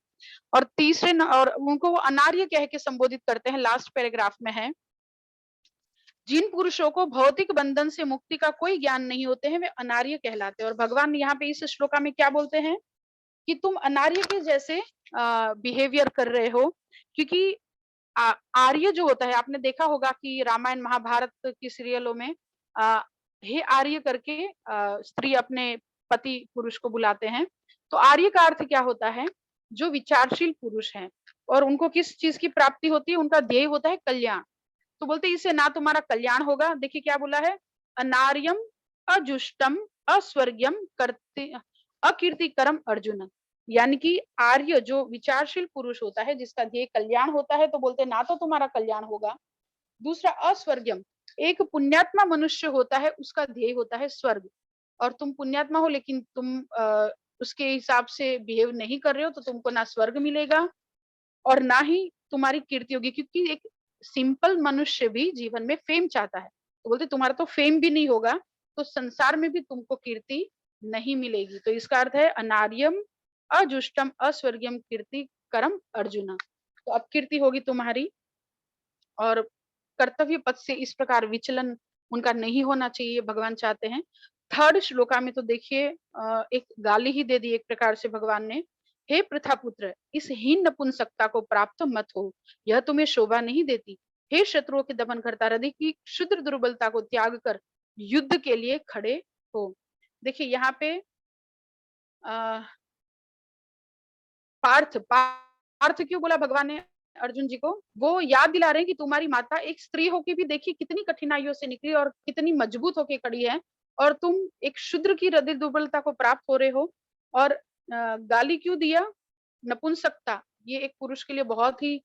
और तीसरे और उनको वो अनार्य कह के संबोधित करते हैं, लास्ट पैराग्राफ में है, जिन पुरुषों को भौतिक बंधन से मुक्ति का कोई ज्ञान नहीं होते हैं वे अनार्य कहलाते हैं। और भगवान यहाँ पे इस श्लोका में क्या बोलते हैं कि तुम अनार्य के जैसे बिहेवियर कर रहे हो, क्योंकि आर्य जो होता है, आपने देखा होगा कि रामायण महाभारत की सीरियलों में हे आर्य करके स्त्री अपने पति पुरुष को बुलाते हैं। तो आर्य का अर्थ क्या होता है, जो विचारशील पुरुष हैं, और उनको किस चीज की प्राप्ति होती है, उनका ध्येय होता है कल्याण। तो बोलते इससे ना तुम्हारा कल्याण होगा, देखिए क्या बोला है, अनार्यम अजुष्टम अस्वर्ग्यम करते अकीर्तिकरम अर्जुन। यानी कि आर्य जो विचारशील पुरुष होता है, जिसका ध्येय कल्याण होता है, तो बोलते ना तो तुम्हारा कल्याण होगा। दूसरा अस्वर्गम, एक पुण्यात्मा मनुष्य होता है, उसका ध्येय होता है स्वर्ग, और तुम पुण्यात्मा हो लेकिन तुम उसके हिसाब से बिहेव नहीं कर रहे हो, तो तुमको ना स्वर्ग मिलेगा और ना ही तुम्हारी कीर्ति होगी, क्योंकि एक सिंपल मनुष्य भी जीवन में फेम चाहता है। तो बोलते तुम्हारा तो फेम भी नहीं होगा, तो संसार में भी तुमको कीर्ति नहीं मिलेगी। तो इसका अर्थ है अनार्यम अजुष्टम अस्वर्गीयम कीर्ति करम अर्जुन। तो अब कीर्ति होगी तुम्हारी, और कर्तव्य पथ से इस प्रकार विचलन उनका नहीं होना चाहिए, भगवान चाहते हैं। थर्ड श्लोका में तो देखिए एक गाली ही दे दी एक प्रकार से भगवान ने, हे पृथा पुत्र, इस हीन नपुंसकता को प्राप्त मत हो, यह तुम्हें शोभा नहीं देती। हे शत्रुओं के दमन करता, हृदय की क्षुद्र दुर्बलता को त्याग कर युद्ध के लिए खड़े हो। देखिए यहाँ पे पार्थ क्यों बोला भगवान ने अर्जुन जी को, वो याद दिला रहे हैं कि तुम्हारी माता एक स्त्री होकर भी देखिए कितनी कठिनाइयों से निकली और कितनी मजबूत होकर खड़ी है, और तुम एक शूद्र की हृदय दुर्बलता को प्राप्त हो रहे हो। और गाली क्यों दिया, नपुंसकता, ये एक पुरुष के लिए बहुत ही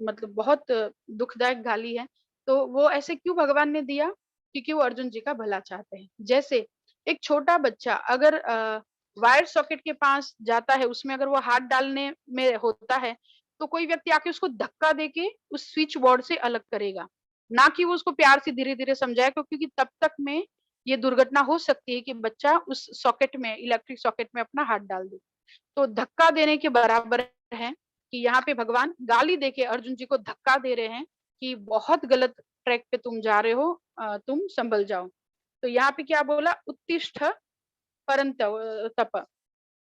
मतलब बहुत दुखदायक गाली है। तो वो ऐसे क्यों भगवान ने दिया? क्योंकि वो अर्जुन जी का भला चाहते हैं। जैसे एक छोटा बच्चा अगर वायर सॉकेट के पास जाता है, उसमें अगर वो हाथ डालने में होता है, तो कोई व्यक्ति आके उसको धक्का देके उस स्विच बोर्ड से अलग करेगा, ना कि वो उसको प्यार से धीरे धीरे समझाएगा, क्योंकि तब तक में ये दुर्घटना हो सकती है कि बच्चा उस सॉकेट में, इलेक्ट्रिक सॉकेट में अपना हाथ डाल दे। तो धक्का देने के बराबर है कि यहाँ पे भगवान गाली देके अर्जुन जी को धक्का दे रहे हैं कि बहुत गलत ट्रैक पे तुम जा रहे हो, तुम संभल जाओ। तो यहाँ पे क्या बोला? उत्तिष्ठ परंत तप,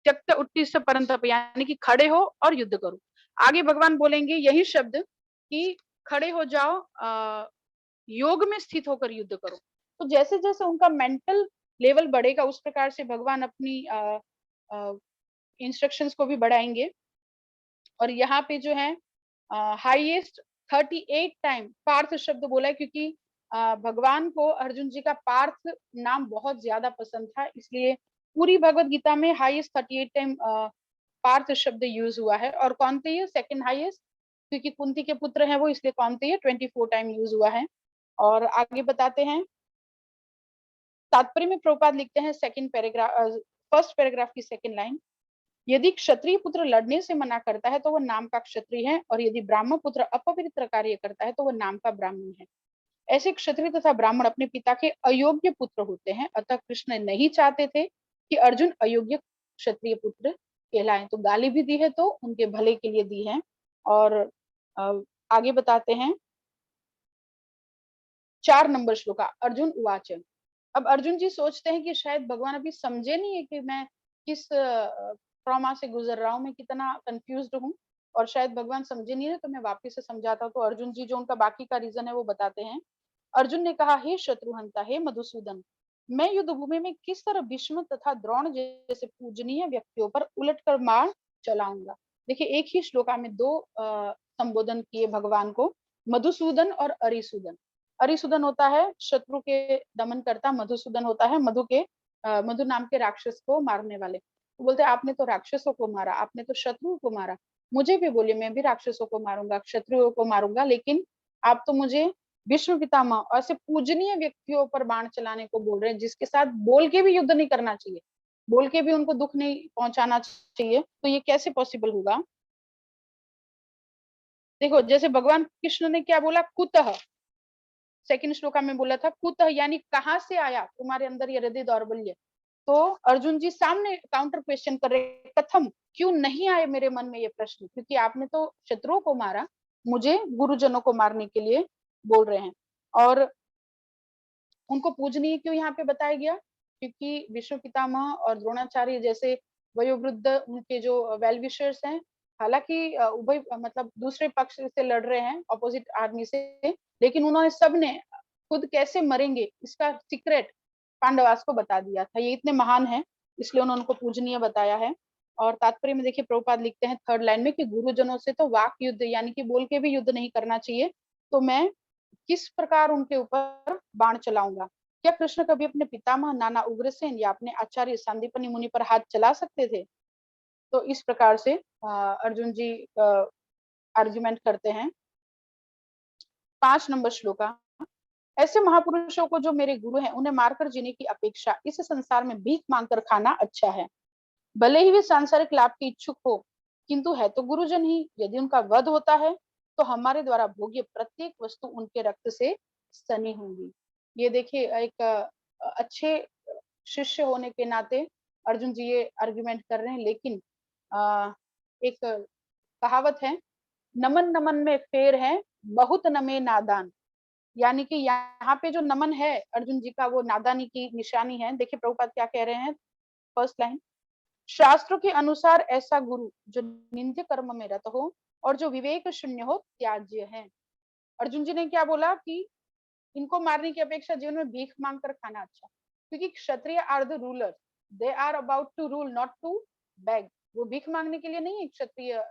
त्यक्त उत्तिष्ठ परंतप, यानी कि खड़े हो और युद्ध करो। आगे भगवान बोलेंगे यही शब्द कि खड़े हो जाओ, योग में स्थित होकर युद्ध करो। तो जैसे जैसे उनका मेंटल लेवल बढ़ेगा, उस प्रकार से भगवान अपनी इंस्ट्रक्शंस को भी बढ़ाएंगे। और यहाँ पे जो है हाईएस्ट 38 टाइम पार्थ शब्द बोला है, क्योंकि भगवान को अर्जुन जी का पार्थ नाम बहुत ज्यादा पसंद था, इसलिए पूरी भगवत गीता में हाईएस्ट 38 टाइम पार्थ शब्द यूज हुआ है। और कौंतेय सेकंड हाईएस्ट, क्योंकि कुंती के पुत्र हैं वो, इसलिए कौंतेय 24 टाइम यूज हुआ है। और आगे बताते हैं, तात्पर्य में प्रभुपाद लिखते हैं सेकंड पैराग्राफ, फर्स्ट पैराग्राफ की सेकंड लाइन, यदि क्षत्रिय पुत्र लड़ने से मना करता है तो वह नाम का क्षत्रिय है, और यदि ब्राह्मण पुत्र अपवित्र कार्य करता है तो वह नाम का ब्राह्मण है। ऐसे क्षत्रिय तथा ब्राह्मण अपने पिता के अयोग्य पुत्र होते हैं, अतः कृष्ण नहीं चाहते थे कि अर्जुन अयोग्य क्षत्रिय पुत्र कहलाएं। तो गाली भी दी है तो उनके भले के लिए दी है। और आगे बताते हैं 4 नंबर श्लोका, अर्जुन उवाच। अब अर्जुन जी सोचते हैं कि शायद भगवान अभी समझे नहीं है कि मैं किस ट्रॉमा से गुजर रहा हूँ, मैं कितना कंफ्यूज्ड हूँ, और शायद भगवान समझे नहीं है, तो मैं वापस से समझाता हूँ। तो अर्जुन जी जो उनका बाकी का रीजन है वो बताते हैं। अर्जुन ने कहा, हे शत्रुहंता, हे मधुसूदन, मैं युद्ध भूमि में किस तरह भीष्म तथा द्रोण जैसे पूजनीय व्यक्तियों पर उलटकर मार चलाऊंगा। देखिए एक ही श्लोका में 2 संबोधन किए भगवान को, मधुसूदन और अरिसूदन। अरिसूदन होता है शत्रु के दमन करता, मधुसूदन होता है मधु नाम के राक्षस को मारने वाले। तो बोलते आपने तो राक्षसों को मारा, आपने तो शत्रुओं को मारा, मुझे भी बोलिए, मैं भी राक्षसों को मारूंगा, क्षत्रियों को मारूंगा, लेकिन आप तो मुझे विष्णु पितामह ऐसे पूजनीय व्यक्तियों पर बाण चलाने को बोल रहे हैं, जिसके साथ बोल के भी युद्ध नहीं करना चाहिए, बोल के भी उनको दुख नहीं पहुंचाना चाहिए। तो ये कैसे पॉसिबल होगा? देखो जैसे भगवान कृष्ण ने क्या बोला, कुतः, सेकंड श्लोका में बोला था कुतः, यानी कहां से आया तुम्हारे अंदर ये हृदय दौर्बल्य। तो अर्जुन जी सामने काउंटर क्वेश्चन कर रहे, कथम, क्यों नहीं आए मेरे मन में ये प्रश्न, क्योंकि आपने तो शत्रुओं को मारा, मुझे गुरुजनों को मारने के लिए बोल रहे हैं। और उनको पूजनीय क्यों यहाँ पे बताया गया, क्योंकि विष्णु पितामह और द्रोणाचार्य जैसे वयोवृद्ध उनके जो वेल विशर्स हैं, हालांकि उभय मतलब दूसरे पक्ष से लड़ रहे हैं, अपोजिट आर्मी से, लेकिन उन्होंने सबने खुद कैसे मरेंगे इसका सीक्रेट पांडवास को बता दिया था। ये इतने महान है, इसलिए उन्होंने उनको पूजनीय बताया है। और तात्पर्य में देखिए प्रभुपाद लिखते हैं थर्ड लाइन में कि गुरुजनों से तो वाक युद्ध यानी कि बोल के भी युद्ध नहीं करना चाहिए, तो मैं किस प्रकार उनके ऊपर बाण चलाऊंगा। क्या कृष्ण कभी अपने पितामह नाना उग्रसेन या अपने आचार्य सांदीपनि मुनि पर हाथ चला सकते थे? तो इस प्रकार से अर्जुन जी आर्ग्यूमेंट करते हैं। 5 नंबर श्लोका, ऐसे महापुरुषों को जो मेरे गुरु हैं उन्हें मारकर जीने की अपेक्षा इस संसार में भीख मांगकर खाना अच्छा है। भले ही वे सांसारिक लाभ के इच्छुक हो, किंतु है तो गुरुजन ही। यदि उनका वध होता है तो हमारे द्वारा भोग्य प्रत्येक वस्तु उनके रक्त से सनी होंगी। ये देखिए एक अच्छे शिष्य होने के नाते अर्जुन जी ये आर्ग्यूमेंट कर रहे हैं। लेकिन एक कहावत है, नमन नमन में फेर है, बहुत नमे नादान, यानी कि यहाँ पे जो नमन है अर्जुन जी का, वो नादानी की निशानी है। देखिए प्रभुपाद क्या कह रहे हैं, फर्स्ट लाइन, शास्त्रों के अनुसार ऐसा गुरु जो निंद्य कर्म में रत हो और जो विवेक शून्य हो त्याज्य है। अर्जुन जी ने क्या बोला कि इनको मारने की अपेक्षा जीवन में भीख मांग कर खाना अच्छा, क्योंकि क्षत्रिय are the ruler, they are about to rule, not to beg. वो भीख मांगने के लिए नहीं है क्षत्रिय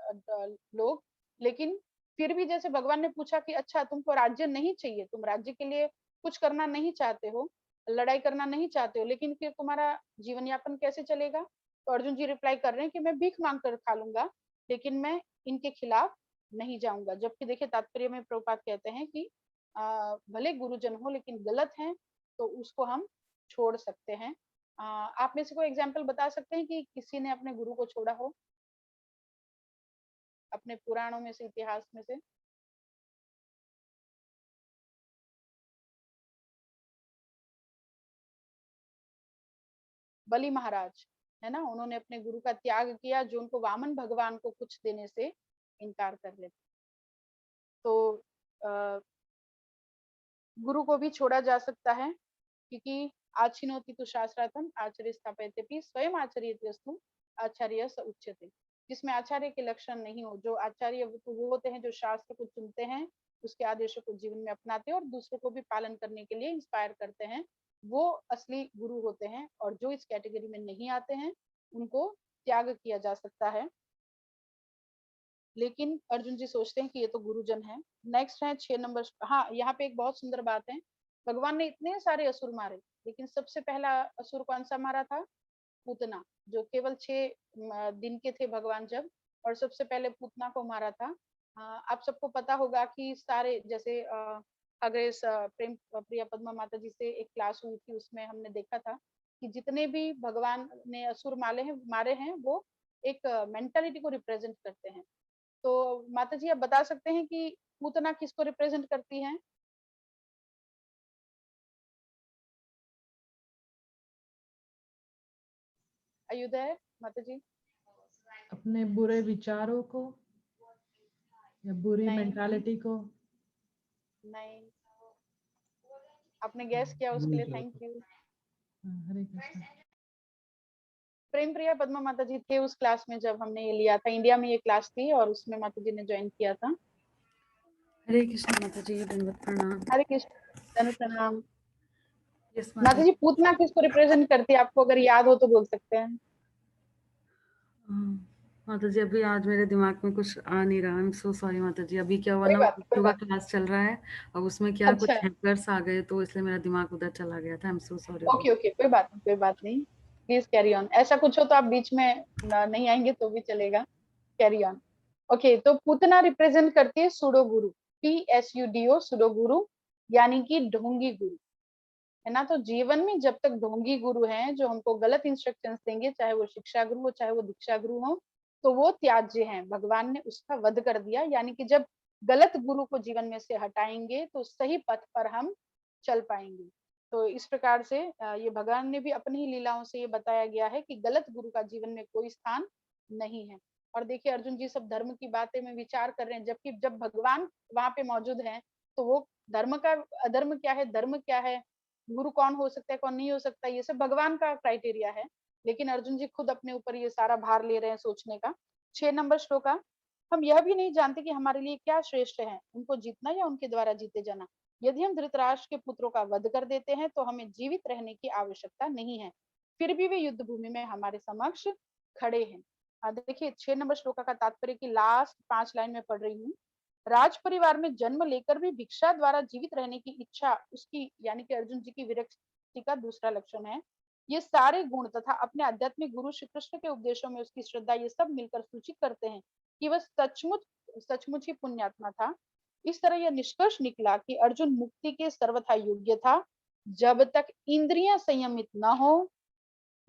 लोग। लेकिन फिर भी जैसे भगवान ने पूछा कि अच्छा तुमको राज्य नहीं चाहिए, तुम राज्य के लिए कुछ करना नहीं चाहते हो, लड़ाई करना नहीं चाहते हो, लेकिन फिर तुम्हारा जीवन यापन कैसे चलेगा? तो अर्जुन जी रिप्लाई कर रहे हैं कि मैं भीख मांग कर खा लूंगा, लेकिन मैं इनके खिलाफ नहीं जाऊंगा। जबकि देखिए तात्पर्य में प्रभुपाद कहते हैं कि भले गुरुजन हो लेकिन गलत हैं तो उसको हम छोड़ सकते हैं। आप में से कोई एग्जाम्पल बता सकते हैं कि किसी ने अपने गुरु को छोड़ा हो अपने पुराणों में से, इतिहास में से? बलि महाराज है ना, उन्होंने अपने गुरु का त्याग किया जो उनको वामन भगवान को कुछ देने से इनकार कर लेते। तो गुरु को भी छोड़ा जा सकता है क्योंकि आचिनोति तु शास्त्रार्थम आचार्य स्थापयते स्वयं आचार्यस्तु आचार्य स उच्यते। जिसमें आचार्य के लक्षण नहीं हो, जो आचार्य वो होते हैं जो शास्त्र को चुनते हैं, उसके आदेशों को जीवन में अपनाते हैं और दूसरों को भी पालन करने के लिए इंस्पायर करते हैं, वो असली गुरु होते हैं। और जो इस कैटेगरी में नहीं आते हैं उनको त्याग किया जा सकता है। लेकिन अर्जुन जी सोचते हैं कि ये तो गुरुजन है। नेक्स्ट है 6 नंबर। हाँ, यहाँ पे एक बहुत सुंदर बात है, भगवान ने इतने सारे असुर मारे लेकिन सबसे पहला असुर कौन सा मारा था? पूतना, जो केवल 6 दिन के थे भगवान जब, और सबसे पहले पूतना को मारा था। आप सबको पता होगा कि सारे जैसे अग्रेस प्रेम प्रिया पद्मा माता जी से एक क्लास हुई थी, उसमें हमने देखा था कि जितने भी भगवान ने असुर मारे हैं वो एक मेंटालिटी को रिप्रेजेंट करते हैं। तो माता जी आप बता सकते हैं कि पूतना किसको रिप्रेजेंट करती हैं? अयुदय माता जी? अपने बुरे विचारों को या बुरी नहीं। मेंटालिटी को? नहीं, आपने गैस किया उसके लिए थैंक यू। हरे कृष्ण। प्रेम प्रिया पद्मा माता जी थे उस क्लास में जब हमने ये लिया था, इंडिया में ये क्लास थी और उसमें माता जी ने ज्वाइन किया था। हरे कृष्ण माता जी, दंडवत प्रणाम। हरे कृष्ण, प्रणाम। यस माता जी पूतना किसको रिप्रेजेंट करती है? आपको अगर याद हो तो बोल सकते हैं। माता जी अभी आज मेरे दिमाग में कुछ आ नहीं रहा। आई एम सो सॉरी माता जी। अभी क्या हुआ कोई ना, बात बच्चों का क्लास चल रहा है और उसमें क्या कुछ अच्छा, हैकर्स आ गए तो इसलिए मेरा दिमाग उधर चला गया था। I am so sorry. Okay okay, कोई बात नहीं, कोई बात नहीं, प्लीज कैरी ऑन। ऐसा कुछ हो तो आप बीच में नहीं आएंगे तो भी चलेगा, कैरी ऑन। ओके, तो पूतना रिप्रेजेंट करती है सुडो गुरु, PSUDO, सुडो गुरु, यानी कि ढोंगी गुरु, है ना। तो जीवन में जब तक ढोंगी गुरु हैं जो हमको गलत इंस्ट्रक्शंस देंगे, चाहे वो शिक्षा गुरु हो चाहे वो दीक्षा गुरु हो, तो वो त्याज्य हैं। भगवान ने उसका वध कर दिया, यानी कि जब गलत गुरु को जीवन में से हटाएंगे तो सही पथ पर हम चल पाएंगे। तो इस प्रकार से ये भगवान ने भी अपनी ही लीलाओं से ये बताया गया है कि गलत गुरु का जीवन में कोई स्थान नहीं है। और देखिए अर्जुन जी सब धर्म की बातें में विचार कर रहे हैं, जबकि जब भगवान वहां पे मौजूद हैं तो वो धर्म का अधर्म क्या है, धर्म क्या है, गुरु कौन हो सकता है कौन नहीं हो सकता, ये सब भगवान का क्राइटेरिया है। लेकिन अर्जुन जी खुद अपने ऊपर ये सारा भार ले रहे हैं सोचने का। 6 नंबर श्लोका, हम यह भी नहीं जानते कि हमारे लिए क्या श्रेष्ठ है, उनको जीतना या उनके द्वारा जीते जाना। यदि हम धृतराष्ट्र के पुत्रों का वध कर देते हैं तो हमें जीवित रहने की आवश्यकता नहीं है, फिर भी वे युद्ध भूमि में हमारे समक्ष खड़े हैं। देखिए 6 नंबर श्लोका का तात्पर्य की लास्ट 5 लाइन में पढ़ रही हूँ। राज परिवार में जन्म लेकर भी भिक्षा द्वारा जीवित रहने की इच्छा उसकी, यानी कि अर्जुन जी की विरक्ति का दूसरा लक्षण है। ये सारे गुण तथा अपने आध्यात्मिक गुरु श्री कृष्ण के उपदेशों में उसकी श्रद्धा, ये सब मिलकर सूचित करते हैं कि वह सचमुच ही पुण्यात्मा था। इस तरह यह निष्कर्ष निकला कि अर्जुन मुक्ति के सर्वथा योग्य था। जब तक इंद्रियां संयमित न हो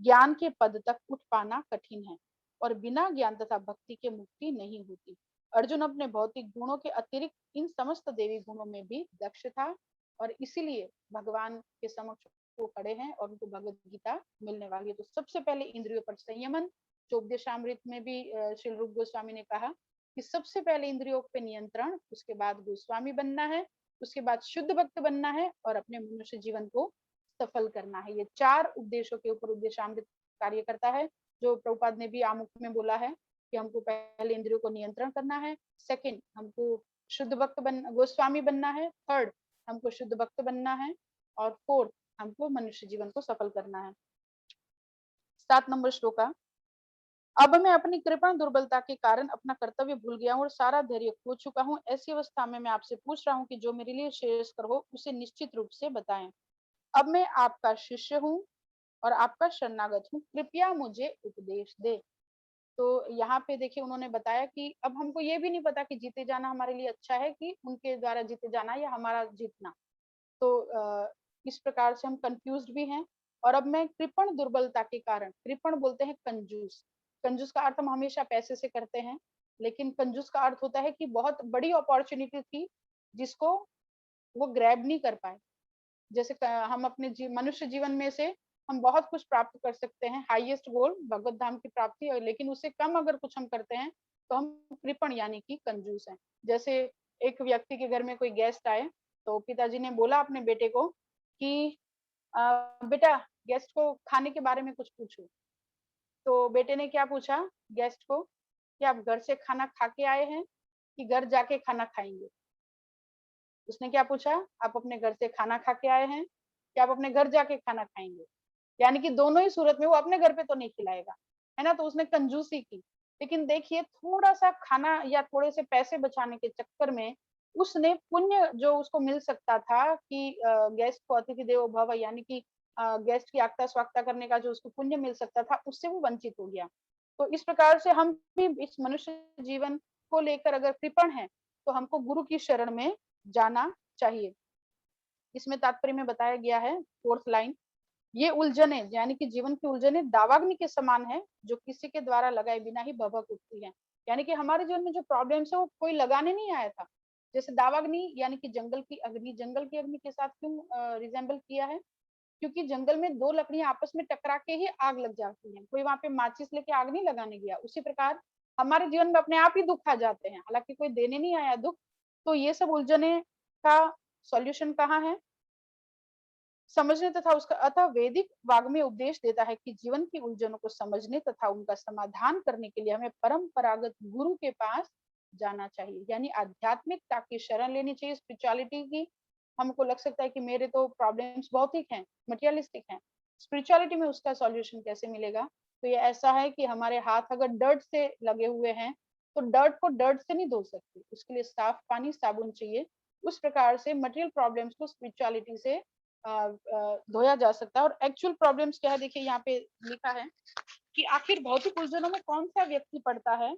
ज्ञान के पद तक उठ पाना कठिन है, और बिना ज्ञान तथा भक्ति के मुक्ति नहीं होती। अर्जुन अपने भौतिक गुणों के अतिरिक्त इन समस्त देवी गुणों में भी दक्ष था, और इसीलिए भगवान के समक्ष वो खड़े हैं और उनको भगवत गीता मिलने वाली है। तो सबसे पहले इंद्रियों पर संयमन, जो उपदेशामृत में भी श्री रूप गोस्वामी ने कहा कि सबसे पहले इंद्रियों पे नियंत्रण, उसके बाद गोस्वामी बनना है, उसके बाद शुद्ध भक्त बनना है और अपने मनुष्य जीवन को सफल करना है। ये 4 उपदेशों के ऊपर उपदेशामृत कार्य करता है, जो प्रभुपाद ने भी आमुख में बोला है कि हमको पहले इंद्रियों को नियंत्रण करना है, सेकंड हमको शुद्ध भक्त गोस्वामी बनना है, थर्ड हमको शुद्ध भक्त बनना है, और फोर्थ हमको मनुष्य जीवन को सफल करना है। 7 नंबर श्लोका, अब मैं अपनी कृपा दुर्बलता के कारण अपना कर्तव्य भूल गया हूँ और सारा धैर्य खो चुका हूँ। ऐसी अवस्था में मैं आपसे पूछ रहा हूँ कि जो मेरे लिए श्रेयस्कर हो उसे निश्चित रूप से बताएं। अब मैं आपका शिष्य हूँ और आपका शरणागत हूँ, कृपया मुझे उपदेश दे। तो यहाँ पे देखिए उन्होंने बताया कि अब हमको ये भी नहीं पता कि जीते जाना हमारे लिए अच्छा है कि उनके द्वारा जीते जाना या हमारा जीतना। तो इस प्रकार से हम कंफ्यूज्ड भी हैं। और अब मैं कृपण दुर्बलता के कारण, कृपण बोलते हैं कंजूस, कंजूस का अर्थ हम हमेशा पैसे से करते हैं, लेकिन कंजूस का अर्थ होता है कि बहुत बड़ी अपॉर्चुनिटी थी जिसको वो ग्रैब नहीं कर पाए। जैसे हम अपने मनुष्य जीवन में से हम बहुत कुछ प्राप्त कर सकते हैं, हाईएस्ट गोल भगवत धाम की प्राप्ति, और लेकिन उससे कम अगर कुछ हम करते हैं तो हम कृपण यानी कि कंजूस हैं। जैसे एक व्यक्ति के घर में कोई गेस्ट आए, तो पिताजी ने बोला अपने बेटे को कि बेटा गेस्ट को खाने के बारे में कुछ पूछो। तो बेटे ने क्या पूछा गेस्ट को कि आप घर से खाना खा के आए हैं कि घर जाके खाना खाएंगे। उसने क्या पूछा, आप अपने घर से खाना खा के आए हैं कि आप अपने घर जाके खाना खाएंगे। यानी कि दोनों ही सूरत में वो अपने घर पे तो नहीं खिलाएगा, है ना। तो उसने कंजूसी की। लेकिन देखिए थोड़ा सा खाना या थोड़े से पैसे बचाने के चक्कर में उसने पुण्य जो उसको मिल सकता था कि गेस्ट को अतिथि देवो भव, यानी कि गेस्ट की आगता स्वागता करने का जो उसको पुण्य मिल सकता था, उससे वो वंचित हो गया। तो इस प्रकार से हम भी इस मनुष्य जीवन को लेकर अगर कृपण है तो हमको गुरु की शरण में जाना चाहिए। इसमें तात्पर्य में बताया गया है 4th लाइन, ये उलझने यानी कि जीवन की उलझने दावाग्नि के समान है जो किसी के द्वारा लगाए बिना ही भभक उठती है। यानी कि हमारे जीवन में जो प्रॉब्लम्स है वो कोई लगाने नहीं आया था। जैसे दावाग्नि यानी कि जंगल की अग्नि, जंगल की अग्नि के साथ क्यों रिजेंबल किया है, क्योंकि जंगल में दो लकड़ियां आपस में टकरा के ही आग लग जाती है, कोई वहां पे माचिस लेके आग नहीं लगाने गया। उसी प्रकार हमारे जीवन में अपने आप ही दुख आ जाते हैं, हालांकि कोई देने नहीं आया दुख। तो ये सब उलझने का सॉल्यूशन कहाँ है, समझने तथा उसका, अतः वैदिक वाग्मय उपदेश देता है कि जीवन की उलझनों को समझने तथा उनका समाधान करने के लिए हमें परंपरागत गुरु के पास जाना चाहिए, यानी आध्यात्मिकता की शरण लेनी चाहिए। स्पिरिचुअलिटी की हमको लग सकता है कि मेरे तो प्रॉब्लम्स भौतिक हैं, मटेरियलिस्टिक हैं, स्पिरिचुअलिटी में उसका सॉल्यूशन कैसे मिलेगा। तो ये ऐसा है कि हमारे हाथ अगर डर्ट से लगे हुए हैं तो डर्ट को डर्ट से नहीं धो सकते, उसके लिए साफ पानी साबुन चाहिए। उस प्रकार से मटेरियल प्रॉब्लम्स को स्पिरिचुअलिटी से धोया जा सकता है। और एक्चुअल प्रॉब्लम्स क्या है, देखिए यहाँ पे लिखा है कि आखिर भौतिक उलझनों में कौन सा व्यक्ति पड़ता है,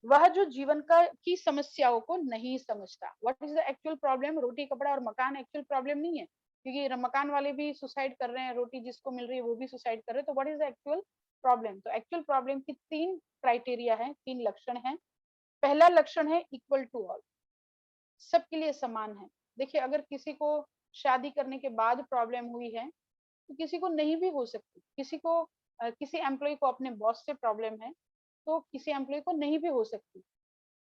वह जो जीवन का की समस्याओं को नहीं समझता। What is the actual problem, रोटी कपड़ा और मकान एक्चुअल प्रॉब्लम नहीं है, क्योंकि मकान वाले भी सुसाइड कर रहे हैं, रोटी जिसको मिल रही है वो भी सुसाइड कर रहे हैं। तो what is the actual problem, तो एक्चुअल प्रॉब्लम की 3 क्राइटेरिया है, 3 लक्षण है। पहला लक्षण है इक्वल टू ऑल, सबके लिए समान है। देखिए अगर किसी को शादी करने के बाद प्रॉब्लम हुई है तो किसी को नहीं भी हो सकती, किसी को किसी एम्प्लॉय को अपने बॉस से प्रॉब्लम है तो किसी एम्प्लॉय को नहीं भी हो सकती।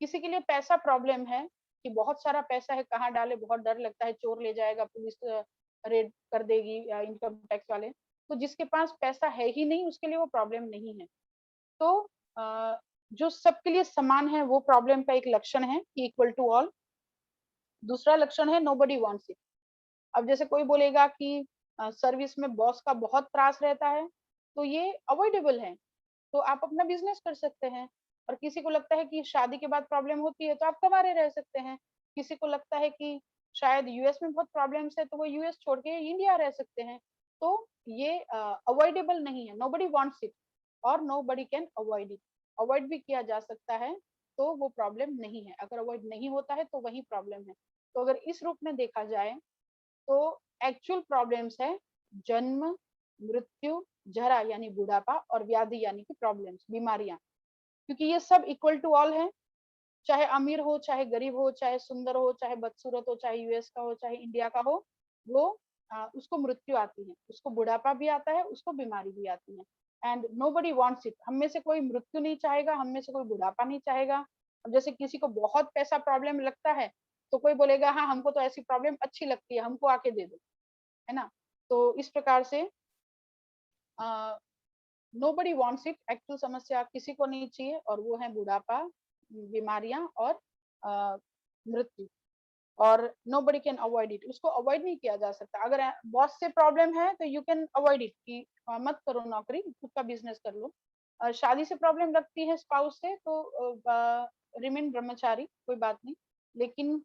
किसी के लिए पैसा प्रॉब्लम है कि बहुत सारा पैसा है, कहाँ डाले, बहुत डर लगता है चोर ले जाएगा, पुलिस रेड कर देगी, इनकम टैक्स वाले। तो जिसके पास पैसा है ही नहीं उसके लिए वो प्रॉब्लम नहीं है। तो जो सबके लिए समान है वो प्रॉब्लम का एक लक्षण है कि इक्वल टू ऑल। दूसरा लक्षण है नोबडी वांट्स इट। अब जैसे कोई बोलेगा कि सर्विस में बॉस का बहुत त्रास रहता है तो ये अवॉइडेबल है, तो आप अपना बिजनेस कर सकते हैं। और किसी को लगता है कि शादी के बाद प्रॉब्लम होती है तो आप कवारे रह सकते हैं। किसी को लगता है कि शायद यूएस में बहुत प्रॉब्लम्स है तो वो यूएस छोड़ के इंडिया रह सकते हैं। तो ये अवॉइडेबल नहीं है, नोबडी वांट्स इट और nobody can avoid it. Avoid भी किया जा सकता है तो वो प्रॉब्लम नहीं है, अगर अवॉइड नहीं होता है तो वही प्रॉब्लम है। तो अगर इस रूप में देखा जाए तो एक्चुअल प्रॉब्लम्स है जन्म, मृत्यु, जरा यानी बुढ़ापा और व्याधि यानी कि प्रॉब्लम्स, बीमारियां, क्योंकि ये सब इक्वल टू ऑल है। चाहे अमीर हो, चाहे गरीब हो, चाहे सुंदर हो, चाहे बदसूरत हो, चाहे यूएस का हो, चाहे इंडिया का हो, वो उसको मृत्यु आती है, उसको बुढ़ापा भी आता है, उसको बीमारी भी आती है। एंड नोबडी वांट्स इट, हम में से कोई मृत्यु नहीं चाहेगा, हम में से कोई बुढ़ापा नहीं चाहेगा। अब जैसे किसी को बहुत पैसा प्रॉब्लम लगता है तो कोई बोलेगा हाँ हमको तो ऐसी प्रॉब्लम अच्छी लगती है, हमको आके दे दो, है ना। तो इस प्रकार से नोबडी वांट्स इट, एक्चुअल समस्या किसी को नहीं चाहिए और वो है बुढ़ापा, बीमारियां और मृत्यु। और नोबडी कैन अवॉइड इट, उसको अवॉइड नहीं किया जा सकता। अगर बॉस से प्रॉब्लम है तो यू कैन अवॉइड इट कि मत करो नौकरी, खुद का बिजनेस कर लो। शादी से प्रॉब्लम लगती है स्पाउस से तो रिमेन ब्रह्मचारी, कोई बात नहीं। लेकिन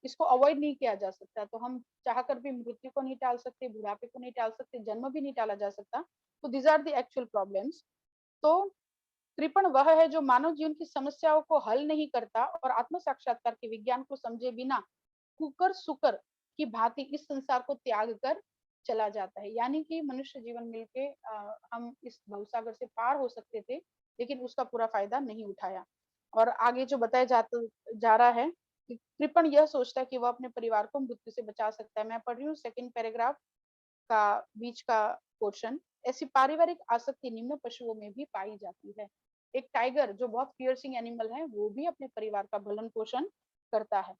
इसको अवॉइड नहीं किया जा सकता। तो हम चाह कर भी मृत्यु को नहीं टाल सकते, बुढ़ापे को नहीं टाल सकते, जन्म भी नहीं टाला जा सकता। तो these are the actual problems. तो कृपण वह है जो मानव जीवन की समस्याओं को हल नहीं करता और आत्म साक्षात्कार के विज्ञान को समझे बिना कुकर सुकर की भांति इस संसार को त्याग कर चला जाता है। यानी कि मनुष्य जीवन मिलके हम इस भवसागर से पार हो सकते थे, लेकिन उसका पूरा फायदा नहीं उठाया। और आगे जो बताया जा रहा है कि कृपण यह सोचता है कि वह अपने परिवार को मृत्यु से बचा सकता है। मैं पढ़ रही हूँ सेकंड पैराग्राफ का बीच का पोर्शन। ऐसी पारिवारिक आसक्ति निम्न पशुओं में भी पाई जाती है। एक टाइगर जो बहुत फियरसिंग एनिमल है, वो भी अपने परिवार का भरण पोषण करता है।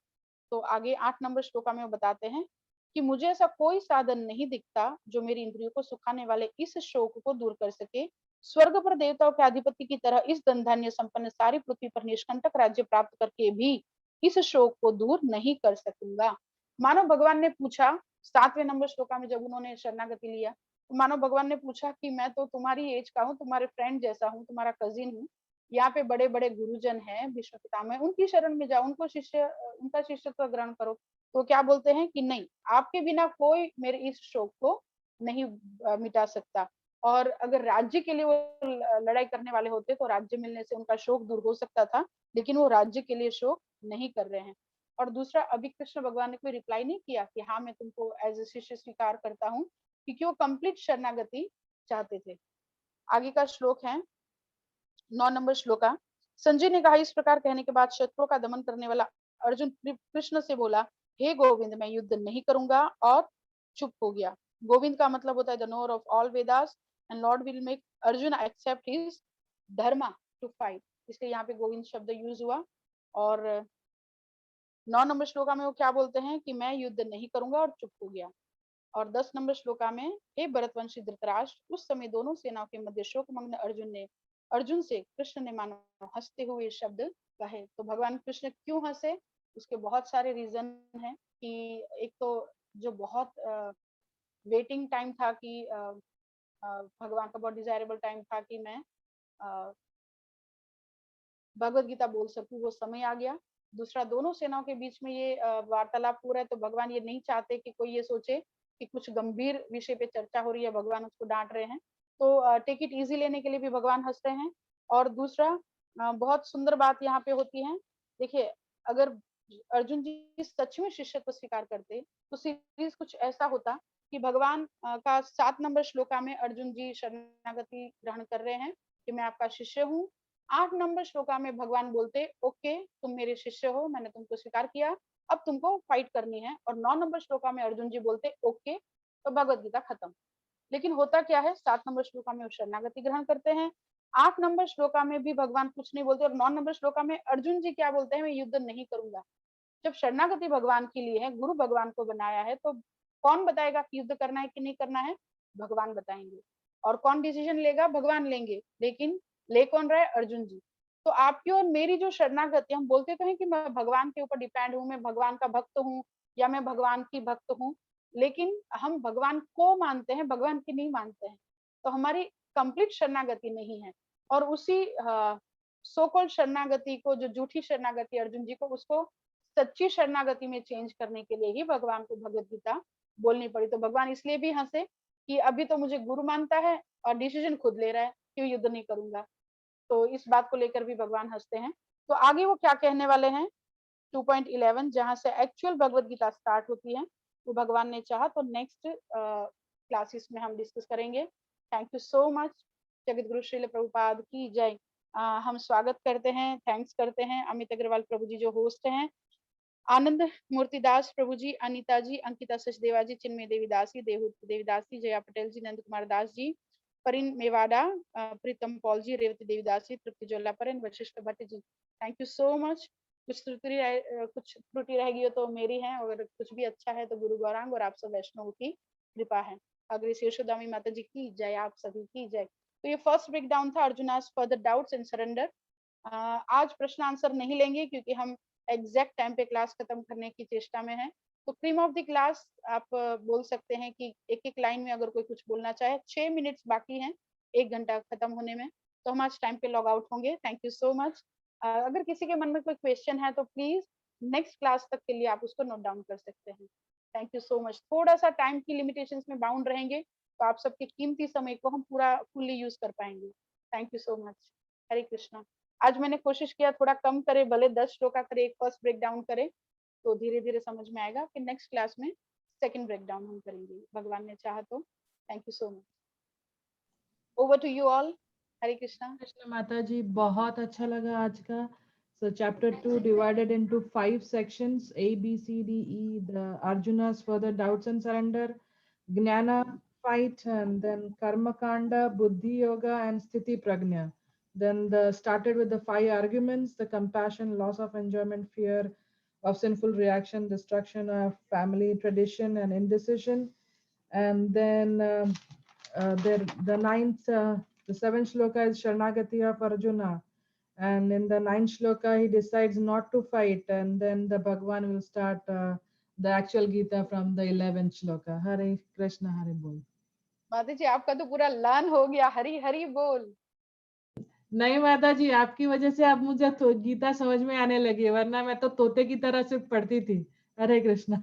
तो आगे 8 नंबर श्लोका में वो बताते हैं कि मुझे ऐसा कोई साधन नहीं दिखता जो मेरी इंद्रियों को सुखाने वाले इस शोक को दूर कर सके। स्वर्ग पर देवताओं के अधिपति की तरह इस धन धान्य संपन्न सारी पृथ्वी पर निष्कंटक राज्य प्राप्त करके भी इस शोक को दूर नहीं कर सकूंगा। मानो भगवान ने पूछा 7वें नंबर श्लोका में, जब उन्होंने शरणागति लिया, तो मानो भगवान ने पूछा कि मैं तो तुम्हारी एज का हूँ, तुम्हारे फ्रेंड जैसा हूँ, तुम्हारा कजिन हूँ, यहाँ पे बड़े बड़े गुरुजन हैं, भीष्म पितामह, उनकी शरण में जाओ, उनका शिष्यत्व ग्रहण करो। तो क्या बोलते हैं कि नहीं, आपके बिना कोई मेरे इस शोक को नहीं मिटा सकता। और अगर राज्य के लिए वो लड़ाई करने वाले होते तो राज्य मिलने से उनका शोक दूर हो सकता था, लेकिन वो राज्य के लिए शोक नहीं कर रहे हैं। और दूसरा, अभी कृष्ण भगवान ने कोई रिप्लाई नहीं किया कि हाँ मैं तुमको एज ए शिष्य स्वीकार करता हूँ, क्योंकि वो कंप्लीट शरणागति चाहते थे। आगे का श्लोक है 9 नंबर श्लोका। संजय ने कहा, इस प्रकार कहने के बाद शत्रुओं का दमन करने वाला अर्जुन कृष्ण से बोला, हे गोविंद, मैं युद्ध नहीं करूंगा, और चुप हो गया। गोविंद का मतलब होता है the knower of all Vedas and lord will make Arjun accept his dharma to fight, इसलिए यहाँ पे गोविंद शब्द यूज हुआ। और 9 नंबर श्लोका में वो क्या बोलते हैं कि मैं युद्ध नहीं करूंगा, और चुप हो गया। और 10 नंबर श्लोका में, हे भरतवंशी धृतराष्ट्र, उस समय दोनों सेनाओं के मध्य शोकमग्न अर्जुन से कृष्ण ने मानो हंसते हुए शब्द कहे। तो भगवान कृष्ण क्यों हंसे, उसके बहुत सारे रीजन हैं। कि एक तो जो बहुत वेटिंग टाइम था कि भगवान का बहुत डिजायरेबल टाइम था कि मैं भगवत गीता बोल सकूं, वो समय आ गया। दूसरा, दोनों सेनाओं के बीच में ये वार्तालाप हो रहा है, तो भगवान ये नहीं चाहते कि कोई ये सोचे कि कुछ गंभीर विषय पे चर्चा हो रही है, भगवान उसको डांट रहे हैं। तो टेक इट इजी लेने के लिए भी भगवान हंस रहे हैं। और दूसरा, बहुत सुंदर बात यहाँ पे होती है, देखिए, अगर अर्जुन जी सच में शिष्यत्व स्वीकार करते तो सीरीज कुछ ऐसा होता कि भगवान का 7 नंबर श्लोका में अर्जुन जी शरणागति ग्रहण कर रहे हैं कि मैं आपका शिष्य हूँ। 8 नंबर श्लोका में भगवान बोलते, ओके तुम मेरे शिष्य हो, मैंने तुमको स्वीकार किया, अब तुमको फाइट करनी है। और 9 नंबर श्लोका में अर्जुन जी बोलते, ओके, तो भगवत गीता खत्म। लेकिन होता क्या है, 7 नंबर श्लोका में वो शरणागति ग्रहण करते हैं, 8 नंबर श्लोका में भी भगवान कुछ नहीं बोलते, और 9 नंबर श्लोका में अर्जुन जी क्या बोलते हैं, मैं युद्ध नहीं करूंगा। जब शरणागति भगवान के लिए है, गुरु भगवान को बनाया है, तो कौन बताएगा कि युद्ध करना है कि नहीं करना है, भगवान बताएंगे। और कौन डिसीजन लेगा, भगवान लेंगे, लेकिन ले कौन रहा है, अर्जुन जी। तो आपकी और मेरी जो शरणागति, हम बोलते तो हैं कि मैं भगवान के ऊपर डिपेंड हूँ, मैं भगवान का भक्त हूँ, या मैं भगवान की भक्त हूँ, लेकिन हम भगवान को मानते हैं, भगवान की नहीं मानते हैं। तो हमारी कंप्लीट शरणागति नहीं है। और उसी सो कॉल्ड शरणागति को, जो झूठी शरणागति अर्जुन जी को, उसको सच्ची शरणागति में चेंज करने के लिए ही भगवान को भगवत गीता बोलनी पड़ी। तो भगवान इसलिए भी हंसे कि अभी तो मुझे गुरु मानता है और डिसीजन खुद ले रहा है कि युद्ध नहीं करूंगा। तो इस बात को लेकर भी भगवान हंसते हैं। तो आगे वो क्या कहने वाले हैं, 2.11 जहां से एक्चुअल भगवत गीता स्टार्ट होती है, तो भगवान ने चाहा तो नेक्स्ट क्लासेस में हम डिस्कस करेंगे। Thank you so much. Jagat Guru Srila Prabhupada की जय। हम स्वागत करते हैं, थैंक्स करते हैं अमित अग्रवाल प्रभु जी जो होस्ट हैं, Anand Murtidas Prabhu ji, Anita ji, Ankita Sachdeva ji, Chinmay Devidas ji, Devidas ji, Jaya Patel ji, Nand Kumar Das ji, Parin Mewada, Pritam Paul ji, Revathi Devidas ji, Tripti Jollaparan, Vashishtha Bhatt ji. Thank you so much. कुछ त्रुटि रह गई हो तो मेरी है, अगर कुछ भी अच्छा है तो गुरु गौरांग और आप सब वैष्णव की कृपा है। अग्रेस यशोदामी माता जी की जय, आप सभी की जय। तो ये फर्स्ट ब्रेक डाउन था अर्जुनास फर्दर डाउट्स एंड सरेंडर। आज प्रश्न आंसर नहीं लेंगे क्योंकि हम एग्जैक्ट टाइम पे क्लास खत्म करने की चेष्टा में है। तो क्रीम ऑफ द क्लास आप बोल सकते हैं कि एक एक लाइन में अगर कोई कुछ बोलना चाहे। 6 मिनट्स बाकी हैं 1 घंटा खत्म होने में, तो हम आज टाइम पे लॉग आउट होंगे। Thank you so much. अगर किसी के मन में कोई क्वेश्चन है तो प्लीज नेक्स्ट क्लास तक के लिए आप उसको नोट डाउन कर सकते हैं। Thank you so much. थोड़ा सा टाइम की लिमिटेशंस में बाउंड रहेंगे तो आप सबके कीमती समय को हम पूरा फुल्ली यूज कर पाएंगे। Thank you so much. Hare Krishna. आज मैंने कोशिश किया थोड़ा कम करे, भले 10 श्लोका करे, एक फर्स्ट ब्रेक डाउन करे, तो धीरे धीरे समझ में आएगा। फिर नेक्स्ट क्लास में सेकंड ब्रेक डाउन हम करेंगे, भगवान ने चाहा तो। Thank you so much. Over to you all. Hare Krishna. Krishna माता जी, बहुत अच्छा लगा आज का। So chapter 2 divided into 5 sections, A, B, C, D, E, the Arjuna's further doubts and surrender, Jnana fight, and then Karma Kanda, Buddhi Yoga, and Sthiti Prajna. Then started with the 5 arguments: the compassion, loss of enjoyment, fear of sinful reaction, destruction of family tradition, and indecision. And then the ninth, the seventh shloka is Sharanagati of Arjuna. And in the ninth shloka, he decides not to fight. And then the Bhagwan will start the actual Gita from the 11th shloka. Hare Krishna, Hare Bol. माता जी आपका तो पूरा लर्न हो गया। हरी हरी बोल। नहीं माता जी, आपकी वजह से अब मुझे तो गीता समझ में आने लगी है, वरना मैं तो तोते की तरह सिर्फ पढ़ती थी। हरे कृष्णा।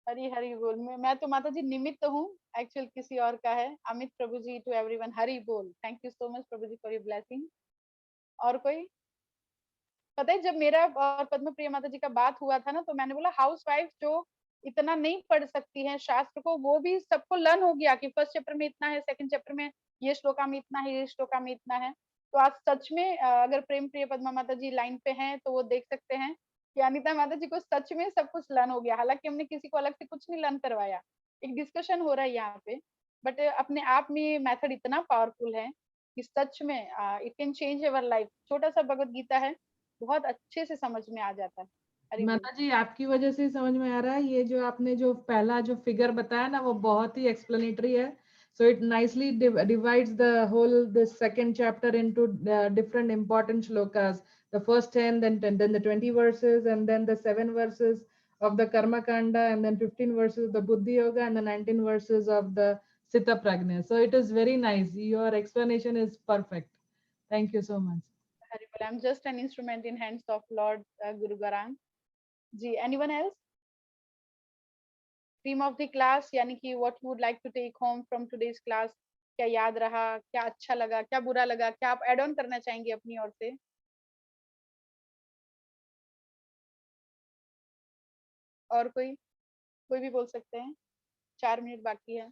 हरी हरी बोल। मैं तो माता जी निमित्त हूँ, एक्चुअल किसी और का है। अमित प्रभु जी, टू एवरीवन हरी बोल। Thank you so much Prabhu ji for your blessing. और कोई? पता है जब मेरा और पद्म प्रिया माता जी का बात हुआ था ना, तो मैंने बोला हाउस वाइफ जो इतना नहीं पढ़ सकती है शास्त्र को, वो भी सबको लर्न हो गया कि फर्स्ट चैप्टर में इतना है, सेकंड चैप्टर में ये श्लोका में इतना है, ये श्लोका में इतना है। तो आज सच में अगर प्रेम प्रिय पद्मा माता जी लाइन पे हैं तो वो देख सकते हैं कि अनिता माता जी को सच में सब कुछ लर्न हो गया। हालांकि हमने किसी को अलग से कुछ नहीं लर्न करवाया, एक डिस्कशन हो रहा है यहाँ पे, बट अपने आप में मेथड इतना पावरफुल है कि सच में it can change our life. छोटा सा भगवत गीता है, बहुत अच्छे से समझ में आ जाता है। हरि बोल। माता जी आपकी वजह से ही समझ में आ रहा है। ये जो आपने जो पहला जो फिगर बताया ना, वो बहुत ही एक्सप्लेनेटरी है। So it nicely divides the whole this second chapter into different important shlokas. The first 10, then the 20 verses, and then the 7 verses of the Karma Kanda, and then 15 verses of the Buddhi Yoga, and the 19 verses of the Sita Prajna. So it is very nice. Your explanation is perfect. Thank you so much. Hari बोल। I'm just an instrument in hands of Lord Guru Garang ji. Anyone else? Theme of the class, यानी कि what you would like to take home from today's class? क्या याद रहा, क्या अच्छा लगा, क्या बुरा लगा, क्या आप एड ऑन करना चाहेंगे अपनी ओर से? और कोई भी बोल सकते हैं, 4 मिनट बाकी है।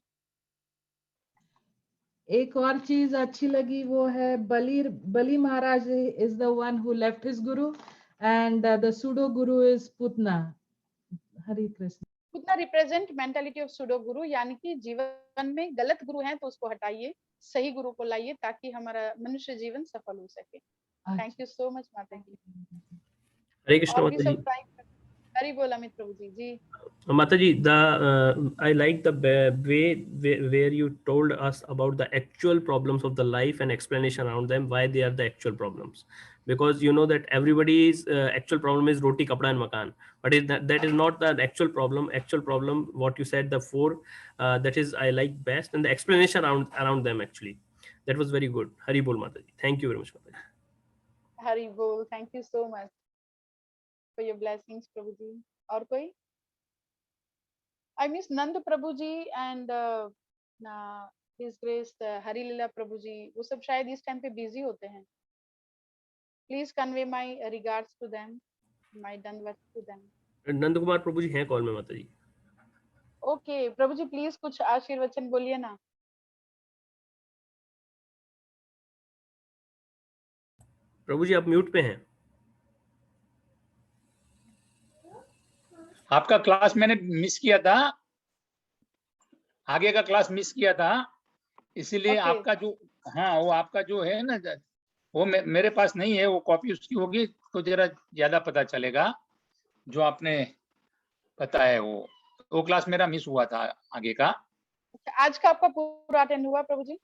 एक और चीज अच्छी लगी वो है Bali Maharaj is the one who left his guru and the pseudo guru is Putana. Hare Krishna. Putana represent mentality of pseudo guru, यानी कि जीवन में गलत गुरु हैं तो उसको हटाइए, सही गुरु को लाइए ताकि हमारा मनुष्य जीवन सफल हो सके। थैंक यू सो मच माता जी। हरे कृष्ण और भी माता जी। सब ट्राई कर। हरि बोल अमित प्रभु जी। जी Mataji, I like the way where you told us about the actual problems of the life and explanation around them, why they are the actual problems. Because you know that everybody's actual problem is roti, kapda, and makan, but that is not the actual problem. Actual problem, what you said, the 4, that is I like best, and the explanation around them actually, that was very good. Hari bol Mataji. Thank you very much, Mataji. Hari bol. Thank you so much for your blessings Prabhu ji. और कोई? I miss Nand Prabhu ji and His Grace Hari Leela Prabhu ji. वो सब शायद इस टाइम पे बिजी होते हैं। Please convey my regards to them, my dandavat to them. Nand Kumar प्रभु जी हैं कॉल में माताजी। Okay, प्रभु जी प्लीज कुछ आशीर्वचन बोलिए ना। प्रभु जी आप म्यूट पे हैं। आपका क्लास मैंने मिस किया था, आगे का क्लास मिस किया था, इसीलिए Okay. आपका जो वो आपका जो है ना, वो मेरे पास नहीं है, वो कॉपी उसकी होगी तो जरा ज्यादा पता चलेगा जो आपने बताया। वो क्लास मेरा मिस हुआ था आगे का। आज का आपका पूरा अटेंड हुआ प्रभु जी?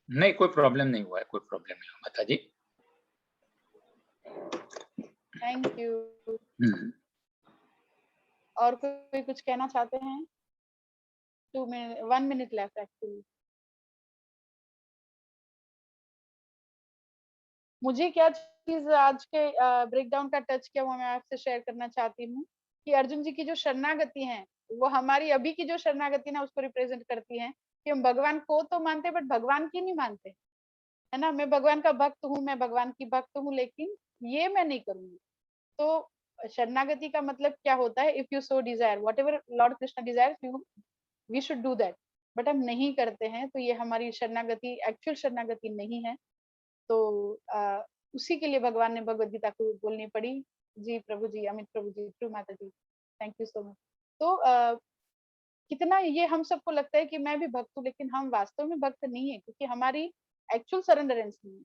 नहीं, कोई प्रॉब्लम नहीं हुआ है, कोई प्रॉब्लम नहीं हुआ माता जी। Thank you. और कोई कुछ कहना चाहते हैं? 1 minute left एक्चुअली। मुझे क्या चीज आज के ब्रेकडाउन का टच किया वो मैं आपसे शेयर करना चाहती हूँ कि अर्जुन जी की जो शरणागति है वो हमारी अभी की जो शरणागति ना उसको रिप्रेजेंट करती है कि हम भगवान को तो मानते बट भगवान की नहीं मानते। है ना, मैं भगवान का भक्त हूँ, मैं भगवान की भक्त हूँ, लेकिन ये मैं नहीं करूंगी। तो शरणागति का मतलब क्या होता है? If you so desire whatever lord Krishna desire you, we should do that, but हम नहीं करते हैं, तो ये हमारी शरणागति, एक्चुअल शरणागति नहीं है। तो उसी के लिए भगवान ने भगवद गीता को बोलनी पड़ी। जी प्रभु जी, अमित प्रभु जी, ट्रू माता जी, थैंक यू सो मच। तो कितना ये हम सबको लगता है कि मैं भी भक्त हूँ, लेकिन हम वास्तव में भक्त नहीं है, क्योंकि हमारी एक्चुअल सरेंडरेंस नहीं है।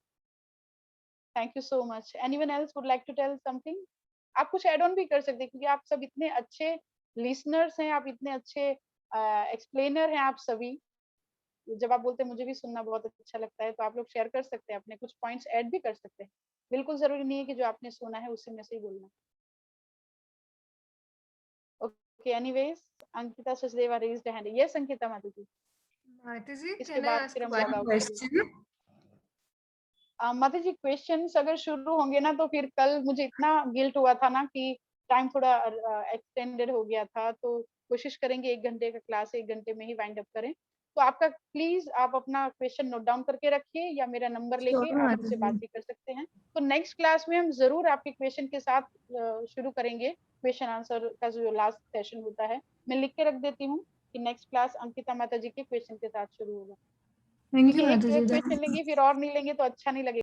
Thank you so much. Anyone else would like to tell something? आप कुछ एड ऑन भी कर सकते हैं, क्योंकि आप सब इतने अच्छे लिसनर्स हैं, आप इतने अच्छे एक्सप्लेनर हैं आप सभी। जब आप बोलते हैं मुझे भी सुनना बहुत अच्छा लगता है, तो आप लोग शेयर कर सकते हैं, अपने कुछ पॉइंट्स ऐड भी कर सकते हैं। बिल्कुल जरूरी नहीं है कि जो आपने सुना है उसी में से ही बोलना। Okay, anyways, Ankita Sachdeva raised hand. Yes Ankita माता जी। माता जी, इसके can I बाद ask फिर हम one लॉग आउट question? माता जी क्वेश्चंस अगर शुरू होंगे ना, तो फिर कल मुझे इतना गिल्ट हुआ था ना कि टाइम थोड़ा एक्सटेंडेड हो गया था, तो कोशिश करेंगे 1 घंटे का क्लास 1 घंटे में ही वाइंड अप करें। तो आपका प्लीज आप अपना क्वेश्चन नोट डाउन करके रखिए, या मेरा नंबर लेके Sure, आप माता मुझसे जी। बात भी कर सकते हैं। तो नेक्स्ट क्लास में हम जरूर आपके क्वेश्चन के साथ शुरू करेंगे। क्वेश्चन आंसर का जो लास्ट सेशन होता है, मैं लिख के रख देती हूँ कि नेक्स्ट क्लास अंकिता माता जी के क्वेश्चन के साथ शुरू होगा। Thank you, क्योंकि एक माता जी। क्वेश्चन लेंगे फिर और नहीं लेंगे तो अच्छा नहीं लगेगा।